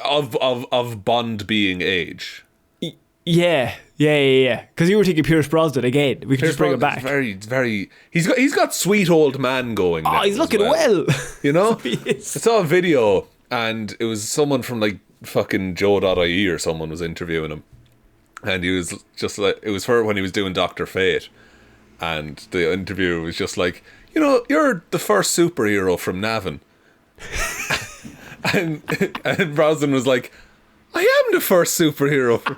Of Bond being age. Yeah. Because you were thinking Pierce Brosnan again. We can just bring it back. Very. He's got sweet old man going. Oh, he's looking well. I saw a video, and it was someone from like fucking Joe.ie or someone was interviewing him, and he was just like, it was for when he was doing Dr. Fate, and the interviewer was just like, you're the first superhero from Navan, and Brosnan was like, I am the first superhero from.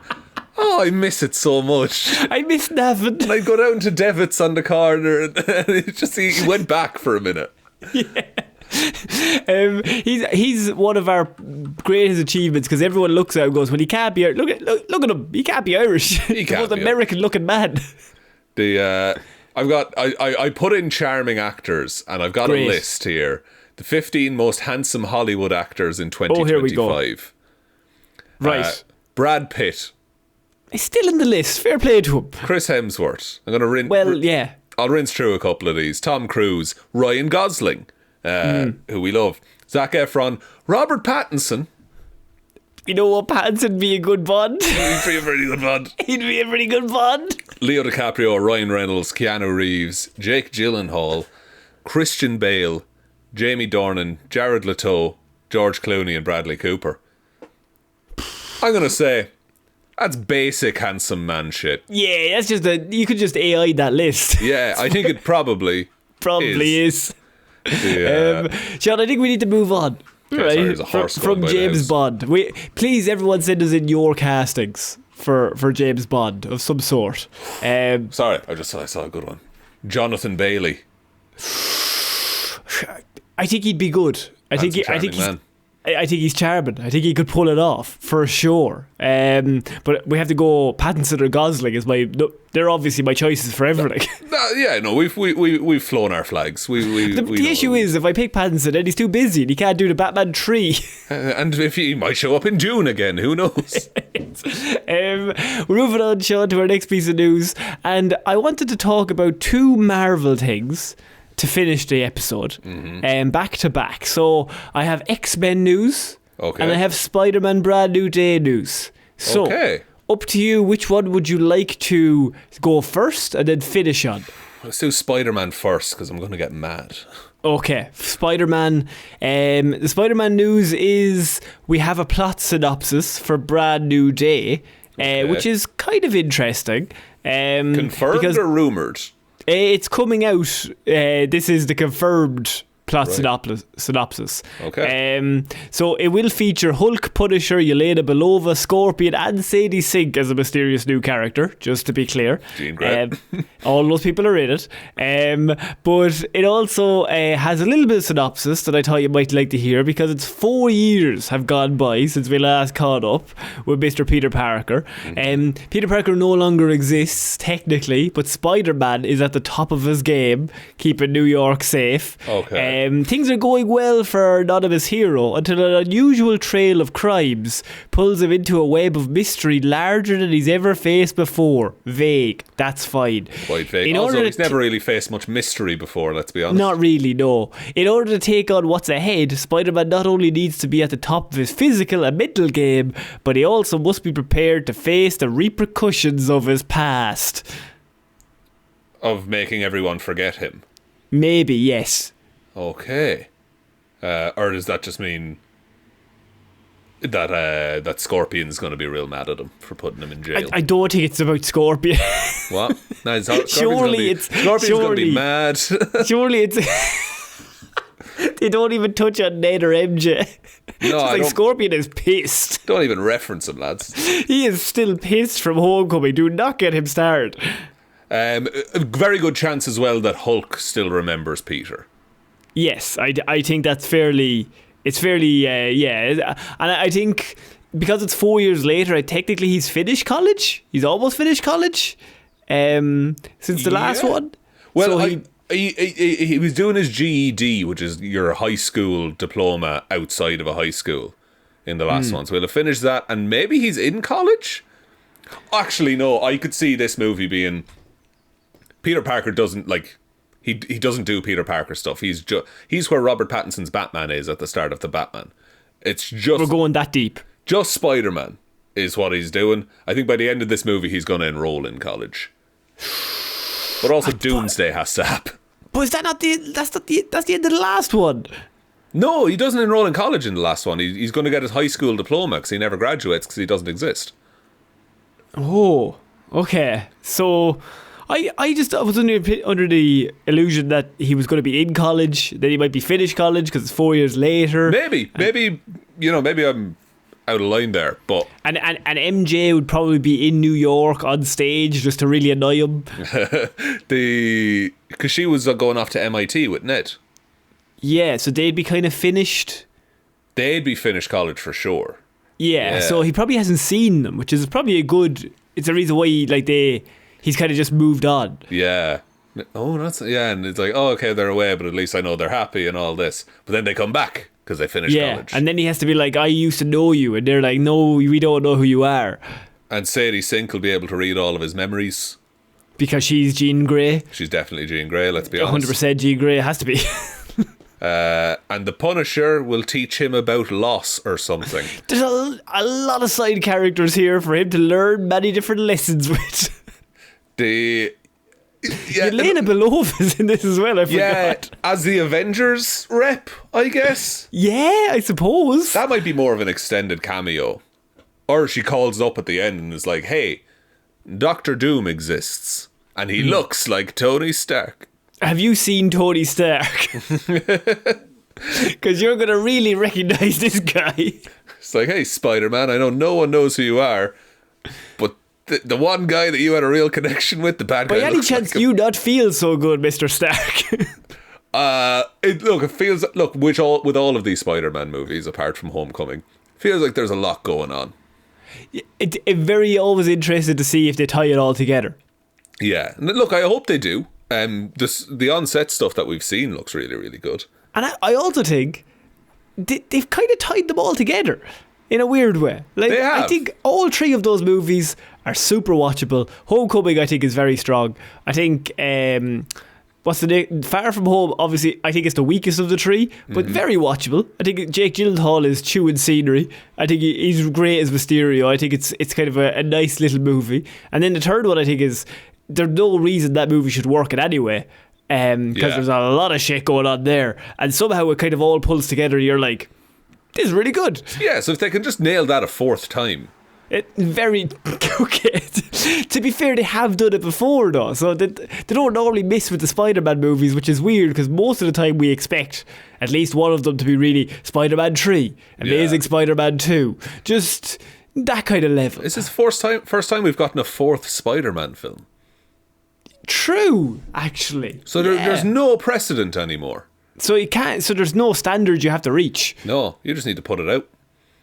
Oh, I miss it so much. I miss Navan. And I'd go down to Devitt's on the corner, and he went back for a minute. Yeah. He's one of our greatest achievements because everyone looks at him and goes, well, he can't be. Look at him. He can't be Irish. He's the most American-looking man. I put in charming actors, and I've got a list here. The 15 most handsome Hollywood actors in 2025. Oh, here we go. Right. Brad Pitt. He's still in the list. Fair play to him. Chris Hemsworth. I'm going to I'll rinse through a couple of these. Tom Cruise. Ryan Gosling, who we love. Zac Efron. Robert Pattinson. You know what? Pattinson would be a good Bond. He'd be a pretty good Bond. He'd be a pretty good Bond. Leo DiCaprio, Ryan Reynolds, Keanu Reeves, Jake Gyllenhaal, Christian Bale, Jamie Dornan, Jared Leto, George Clooney and Bradley Cooper. I'm going to say, That's basic handsome man shit. Yeah, that's just you could just AI that list. Yeah, I think it probably is. Shaun, I think we need to move on. Okay, sorry, there's a horse from James Bond. Please, everyone, send us in your castings for James Bond of some sort. Sorry, I saw a good one. Jonathan Bailey. I think he'd be good. I think he's charming. I think he could pull it off for sure. But we have to go Pattinson or Gosling they're obviously my choices for everything. We've flown our flags. The issue is if I pick Pattinson, then he's too busy and he can't do the Batman 3. And if he might show up in Dune again, who knows? We're moving on, Shaun, to our next piece of news, and I wanted to talk about two Marvel things to finish the episode, back to back. So I have X-Men news, and I have Spider-Man Brand New Day news. So up to you, which one would you like to go first and then finish on? Let's do Spider-Man first, because I'm going to get mad. Okay, Spider-Man. The Spider-Man news is we have a plot synopsis for Brand New Day, which is kind of interesting. Confirmed or rumoured? It's coming out. This is the confirmed plot synopsis. Okay. So it will feature Hulk, Punisher, Yelena Belova, Scorpion, and Sadie Sink as a mysterious new character. Just to be clear, Jean Grey. All those people are in it. But it also has a little bit of synopsis that I thought you might like to hear, because it's 4 years have gone by since we last caught up with Mr. Peter Parker. Peter Parker no longer exists technically, but Spider-Man is at the top of his game, keeping New York safe. Okay. Things are going well for our anonymous hero until an unusual trail of crimes pulls him into a web of mystery larger than he's ever faced before. Vague. That's fine. Quite vague. Also, he's never really faced much mystery before, let's be honest. Not really, no. In order to take on what's ahead, Spider-Man not only needs to be at the top of his physical and mental game, but he also must be prepared to face the repercussions of his past. Of making everyone forget him? Maybe, yes. Okay. Or does that just mean that Scorpion's going to be real mad at him for putting him in jail? I don't think it's about Scorpion. What? No, Scorpion's going to be mad. Surely it's... They don't even touch on Ned or MJ. No, Scorpion is pissed. Don't even reference him, lads. He is still pissed from Homecoming. Do not get him started. A very good chance as well that Hulk still remembers Peter. Yes, I think that's fairly... It's fairly, yeah. And I think because it's 4 years later, technically he's finished college. He's almost finished college since the last one. Well, so he was doing his GED, which is your high school diploma outside of a high school in the last one. So he'll have finished that, and maybe he's in college? Actually, no, I could see this movie being... Peter Parker doesn't, like... He doesn't do Peter Parker stuff. He's where Robert Pattinson's Batman is at the start of the Batman. It's just... We're going that deep. Just Spider-Man is what he's doing. I think by the end of this movie, he's going to enroll in college. But also Doomsday has to happen. But is that not that's the end of the last one? No, he doesn't enroll in college in the last one. He's going to get his high school diploma because he never graduates because he doesn't exist. Oh, okay. So... I was under the illusion that he was going to be in college, that he might be finished college because it's 4 years later. Maybe I'm out of line there, but and MJ would probably be in New York on stage just to really annoy him. Because she was going off to MIT with Ned. Yeah, so they'd be kind of finished. They'd be finished college for sure. Yeah, so he probably hasn't seen them, which is probably it's a reason why he's kind of just moved on. Yeah. Oh, and it's like, oh, okay, they're away, but at least I know they're happy and all this. But then they come back because they finished college. And then he has to be like, I used to know you. And they're like, no, we don't know who you are. And Sadie Sink will be able to read all of his memories. Because she's Jean Grey. She's definitely Jean Grey, let's be honest. 100% Jean Grey, it has to be. And the Punisher will teach him about loss or something. There's a lot of side characters here for him to learn many different lessons with. Yelena Belova is in this as well, I forgot. Yeah, as the Avengers rep, I guess. Yeah, I suppose. That might be more of an extended cameo. Or she calls up at the end and is like, hey, Dr. Doom exists. And he looks like Tony Stark. Have you seen Tony Stark? Because you're going to really recognise this guy. It's like, hey, Spider-Man, I know no one knows who you are, but the one guy that you had a real connection with, the bad guy. By any chance, you not feel so good, Mr. Stark? It feels with all of these Spider-Man movies, apart from Homecoming, feels like there's a lot going on. It very always interested to see if they tie it all together. Yeah, look, I hope they do. The on-set stuff that we've seen looks really, really good. And I also think they've kind of tied them all together in a weird way. Like, they have. I think all three of those movies are super watchable. Homecoming, I think, is very strong. I think what's the name? Far From Home, obviously, I think it's the weakest of the three, but very watchable. I think Jake Gyllenhaal is chewing scenery. I think he's great as Mysterio. I think it's kind of a nice little movie. And then the third one, I think, is there's no reason that movie should work in any way. Because there's a lot of shit going on there, and somehow it kind of all pulls together. You're like, this is really good. Yeah, so if they can just nail that a fourth time. Okay. To be fair, they have done it before though, so they don't normally miss with the Spider-Man movies, which is weird because most of the time we expect at least one of them to be really Spider-Man 3, Amazing Spider-Man 2, just that kind of level. Is this the first time we've gotten a fourth Spider-Man film? True, actually. So there's no precedent anymore. So you can't. So there's no standard you have to reach. No, you just need to put it out.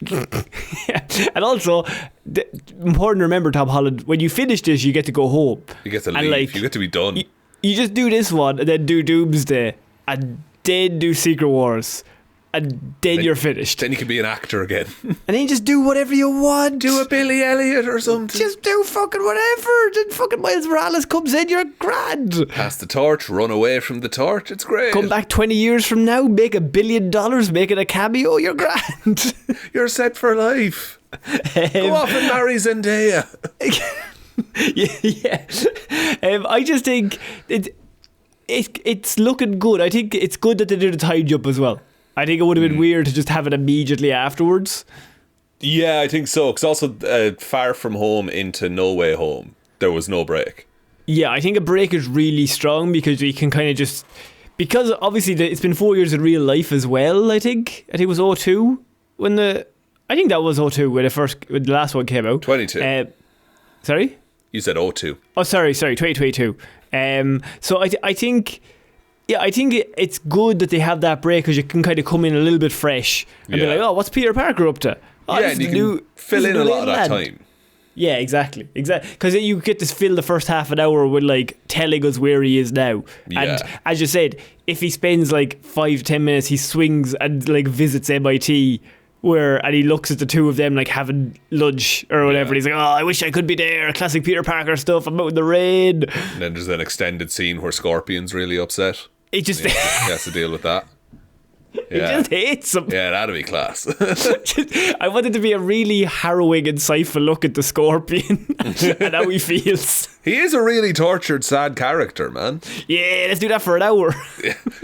Yeah. And also, important to remember, Tom Holland, when you finish this, you get to go home. You get to leave. You get to be done. You just do this one, and then do Doomsday, and then do Secret Wars, and then you're finished. Then you can be an actor again. And then you just do whatever you want. Do a Billy Elliot or something. Just do fucking whatever. Then fucking Miles Morales comes in, you're grand. Pass the torch, run away from the torch, it's great. Come back 20 years from now, make $1 billion, making a cameo, you're grand. You're set for life. Go off and marry Zendaya. Yeah. I just think it's looking good. I think it's good that they did a time jump as well. I think it would have been weird to just have it immediately afterwards. Yeah, I think so. Because also Far From Home into No Way Home, there was no break. Yeah, I think a break is really strong because we can kind of just... Because obviously it's been 4 years in real life as well, I think. I think it was 2002 when the... I think that was 2002 when the last one came out. 22. Sorry? You said 2002. Oh, sorry, 2022. So I think... Yeah, I think it's good that they have that break because you can kind of come in a little bit fresh and be like, oh, what's Peter Parker up to? Oh, yeah, and you can fill in a lot of that time. Yeah, exactly. Because you get to fill the first half an hour with like telling us where he is now. Yeah. And as you said, if he spends like 5-10 minutes, he swings and like visits MIT and he looks at the two of them like having lunch or whatever. He's like, oh, I wish I could be there. Classic Peter Parker stuff. I'm out in the rain. And then there's an extended scene where Scorpion's really upset. He just he has to deal with that. He just hates him. Yeah, that'd be class. I want it to be a really harrowing, insightful look at the Scorpion and how he feels. He is a really tortured, sad character, man. Yeah, let's do that for an hour.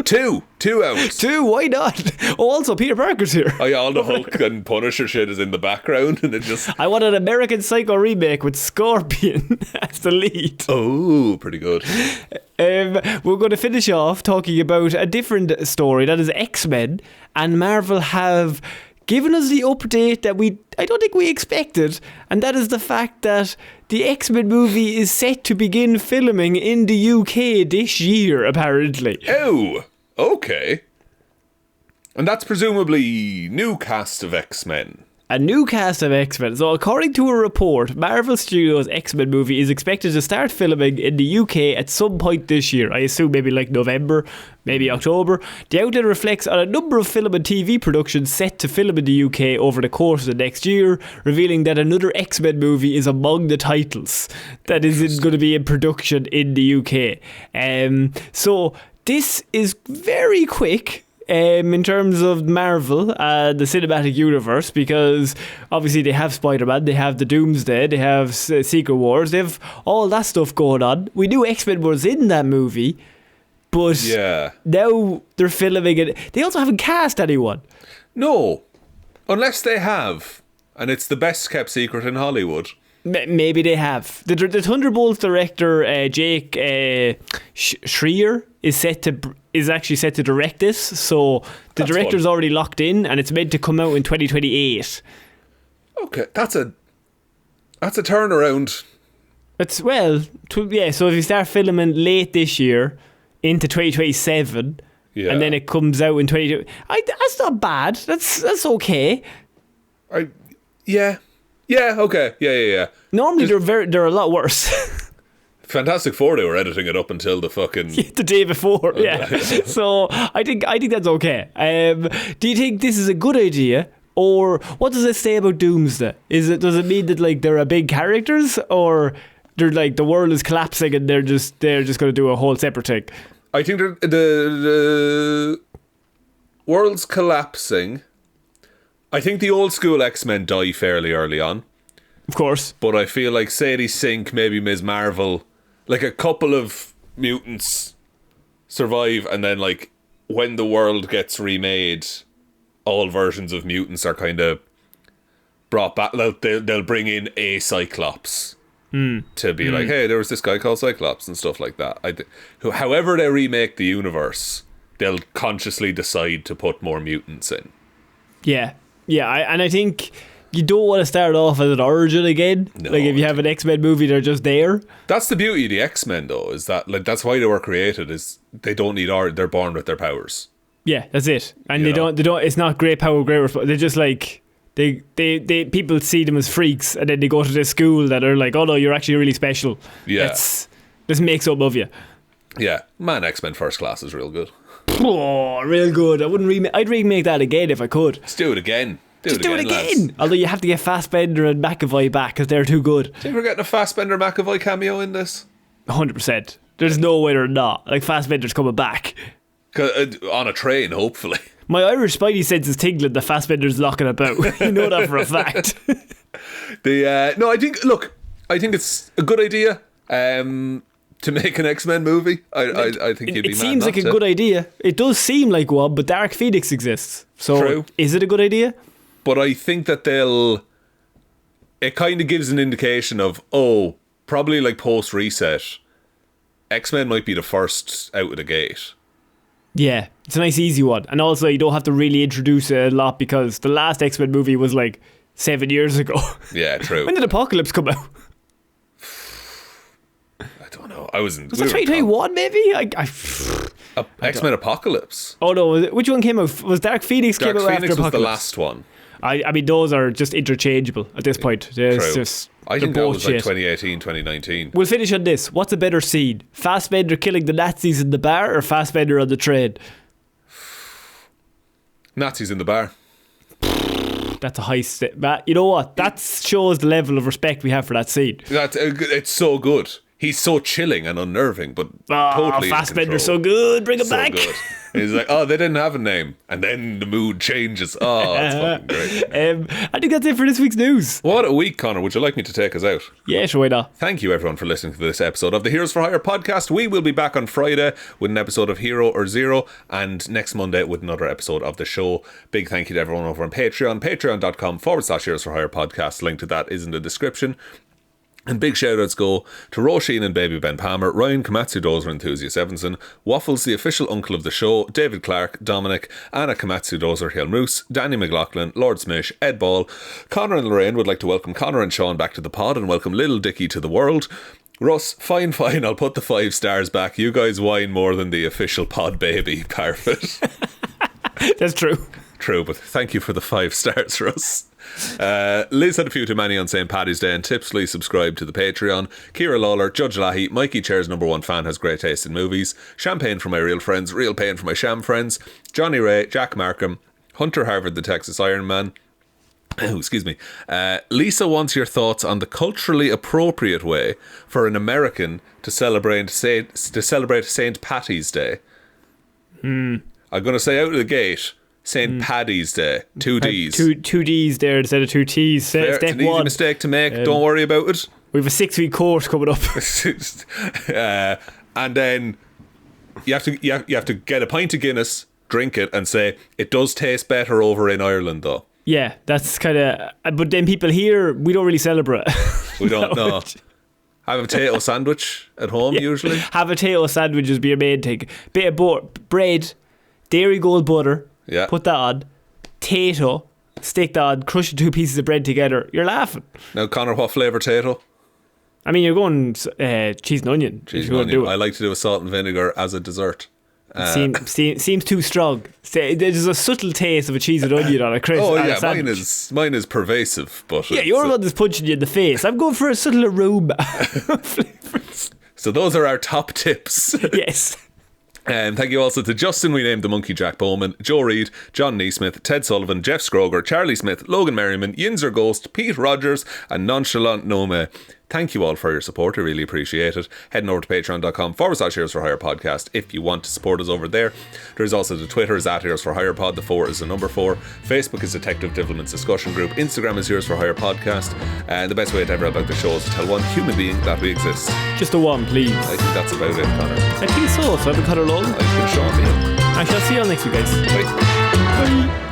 2 hours. 2, why not? Oh, also, Peter Parker's here. Oh yeah, all the Hulk and Punisher shit is in the background, and it just... I want an American Psycho remake with Scorpion as the lead. Oh, pretty good. We're going to finish off talking about a different story, that is X-Men, and Marvel have given us the update that I don't think we expected, and that is the fact that the X-Men movie is set to begin filming in the UK this year, apparently. Oh, okay. And that's presumably new cast of X-Men. A new cast of X-Men. So according to a report, Marvel Studios' X-Men movie is expected to start filming in the UK at some point this year. I assume maybe like November, maybe October. The outlet reflects on a number of film and TV productions set to film in the UK over the course of the next year, revealing that another X-Men movie is among the titles that is going to be in production in the UK. So this is very quick. In terms of Marvel, the cinematic universe, because obviously they have Spider-Man, they have the Doomsday, they have Secret Wars, they have all that stuff going on. We knew X-Men was in that movie, but now they're filming it. They also haven't cast anyone. No, unless they have. And it's the best kept secret in Hollywood. Maybe they have. The Thunderbolts director Jake Schreier is actually set to direct this. So the director's already locked in, and it's meant to come out in 2028. Okay, that's a turnaround. So if you start filming late this year into 2027, and then it comes out in 2022, that's not bad. That's okay. Okay. Yeah. Normally they're a lot worse. Fantastic Four, they were editing it up until the fucking the day before. Yeah. So I think that's okay. Do you think this is a good idea? Or what does it say about Doomsday? Does it mean that like they're a big characters, or they're like the world is collapsing and they're just going to do a whole separate thing? I think the world's collapsing. I think the old school X-Men die fairly early on. Of course. But I feel like Sadie Sink, maybe Ms. Marvel, like a couple of mutants survive, and then like when the world gets remade, all versions of mutants are kind of brought back. They'll bring in a Cyclops to be like, hey, there was this guy called Cyclops and stuff like that. However they remake the universe, they'll consciously decide to put more mutants in. Yeah. I think you don't want to start off as an origin again. No, like if you have an X-Men movie, they're just there. That's the beauty of the X-Men, though, is that like that's why they were created. Is they don't need they're born with their powers. Yeah, that's it. And they don't. It's not great power, great responsibility. They're just like they people see them as freaks, and then they go to this school that are like, oh no, you're actually really special. Yeah, this makes up of you. Yeah, man, X-Men First Class is real good. Oh, real good. I'd remake that again if I could. Let's do it again. Do it again. Lads. Although you have to get Fassbender and McAvoy back because they're too good. Think we're getting a Fassbender McAvoy cameo in this? 100%. There's no way they're not. Like Fassbender's coming back on a train, hopefully. My Irish spidey sense is tingling that Fassbender's locking about. You know that for a fact. No, I think it's a good idea. To make an X-Men movie, I think you'd be mad. It seems like a good idea. It does seem like one, but Dark Phoenix exists. So True. Is it a good idea? But I think that it kind of gives an indication of, probably like post-reset, X-Men might be the first out of the gate. Yeah, it's a nice easy one. And also you don't have to really introduce it a lot because the last X-Men movie was like 7 years ago. Yeah, true. When did Apocalypse come out? I don't know. Was it 2021 maybe? X-Men Apocalypse. Oh no, which one came out? Was Dark Phoenix came out after Apocalypse? Was the last one. I mean those are just interchangeable at this point. True. I think that was like 2018, 2019. We'll finish on this. What's a better scene? Fassbender killing the Nazis in the bar or Fassbender on the train? Nazis in the bar. That's a high step. You know what? That shows the level of respect we have for that scene. It's so good. He's so chilling and unnerving, but totally Fassbender's so good. Bring him so back. Good. He's like, they didn't have a name, and then the mood changes. That's fucking great. I think that's it for this week's news. What a week, Conor. Would you like me to take us out? Yeah, sure, why not? Thank you, everyone, for listening to this episode of the Heroes for Hire podcast. We will be back on Friday with an episode of Hero or Zero, and next Monday with another episode of the show. Big thank you to everyone over on Patreon, patreon.com/Heroes for Hire podcast. Link to that is in the description. And big shout-outs go to Róisín and Baby Ben Palmer, Ryan, Kamatsu, Dozer, Enthusiast, Evanson, Waffles, the official uncle of the show, David Clarke, Dominic, Anna, Kamatsu, Dozer, Hjelmroos, Danny McLaughlin, Lordsmish, Ed Ball. Conor and Lorraine would like to welcome Conor and Shaun back to the pod and welcome Lil Dicky to the world. Russ, fine, I'll put the 5 stars back. You guys whine more than the official pod baby part of it. That's true. True, but thank you for the 5 stars, Russ. Liz had a few too many on St. Paddy's Day and tips. Please subscribe to the Patreon. Ciara Lawler, Judge Leahy, Mikey Chair's #1 fan, has great taste in movies. Champagne for my real friends, real pain for my sham friends. Johnny Ray, Jack Markham, Hunter Havard, the Texas Ironman. Excuse me. Lisa wants your thoughts on the culturally appropriate way for an American to celebrate St. Patty's Day. I'm going to say out of the gate, St. Paddy's Day. 2 D's. Two D's there instead of 2 T's. Fair, it's an easy mistake to make. Don't worry about it. We have a 6-week course coming up. And then you have to get a pint of Guinness, drink it, and say, it does taste better over in Ireland, though. Yeah, that's kind of. But then people here, we don't really celebrate. We don't know. Have a potato sandwich at home usually. Have a potato sandwich is your main thing. Bit of bread, dairy gold butter. Yeah. Put that on. Tato. Stick that on. Crush the 2 pieces of bread together. You're laughing. Now, Conor, what flavour tato? I mean, you're going cheese and onion. Cheese and onion. I like to do a salt and vinegar as a dessert. Seems too strong. There's a subtle taste of a cheese and onion on a crisp. Oh yeah, sandwich. mine is pervasive. But yeah, your one is punching you in the face. I'm going for a subtle aroma. So those are our top tips. Yes. Thank you also to Justin, we named the monkey Jack Bowman, Joe Reid, John NeSmith, Ted Sullivan, Jeff Scroger, Charlie Smith, Logan Merriman, YinzerGhost, Pete Rogers and Nonchalant Nome. Thank you all for your support. I really appreciate it. Heading over to patreon.com/Heroes for Hire podcast if you want to support us over there. There's also the Twitter is @Heroes for Hire pod. The 4 is the number 4. Facebook is Detective Divilment's discussion group. Instagram is Heroes for Hire podcast. And the best way to ever help out the show is to tell one human being that we exist. Just a one, please. I think that's about it, Conor. I think so. So I've been Conor Lorraine. I've been Shaun. I shall see you all next week, guys. Bye. Bye.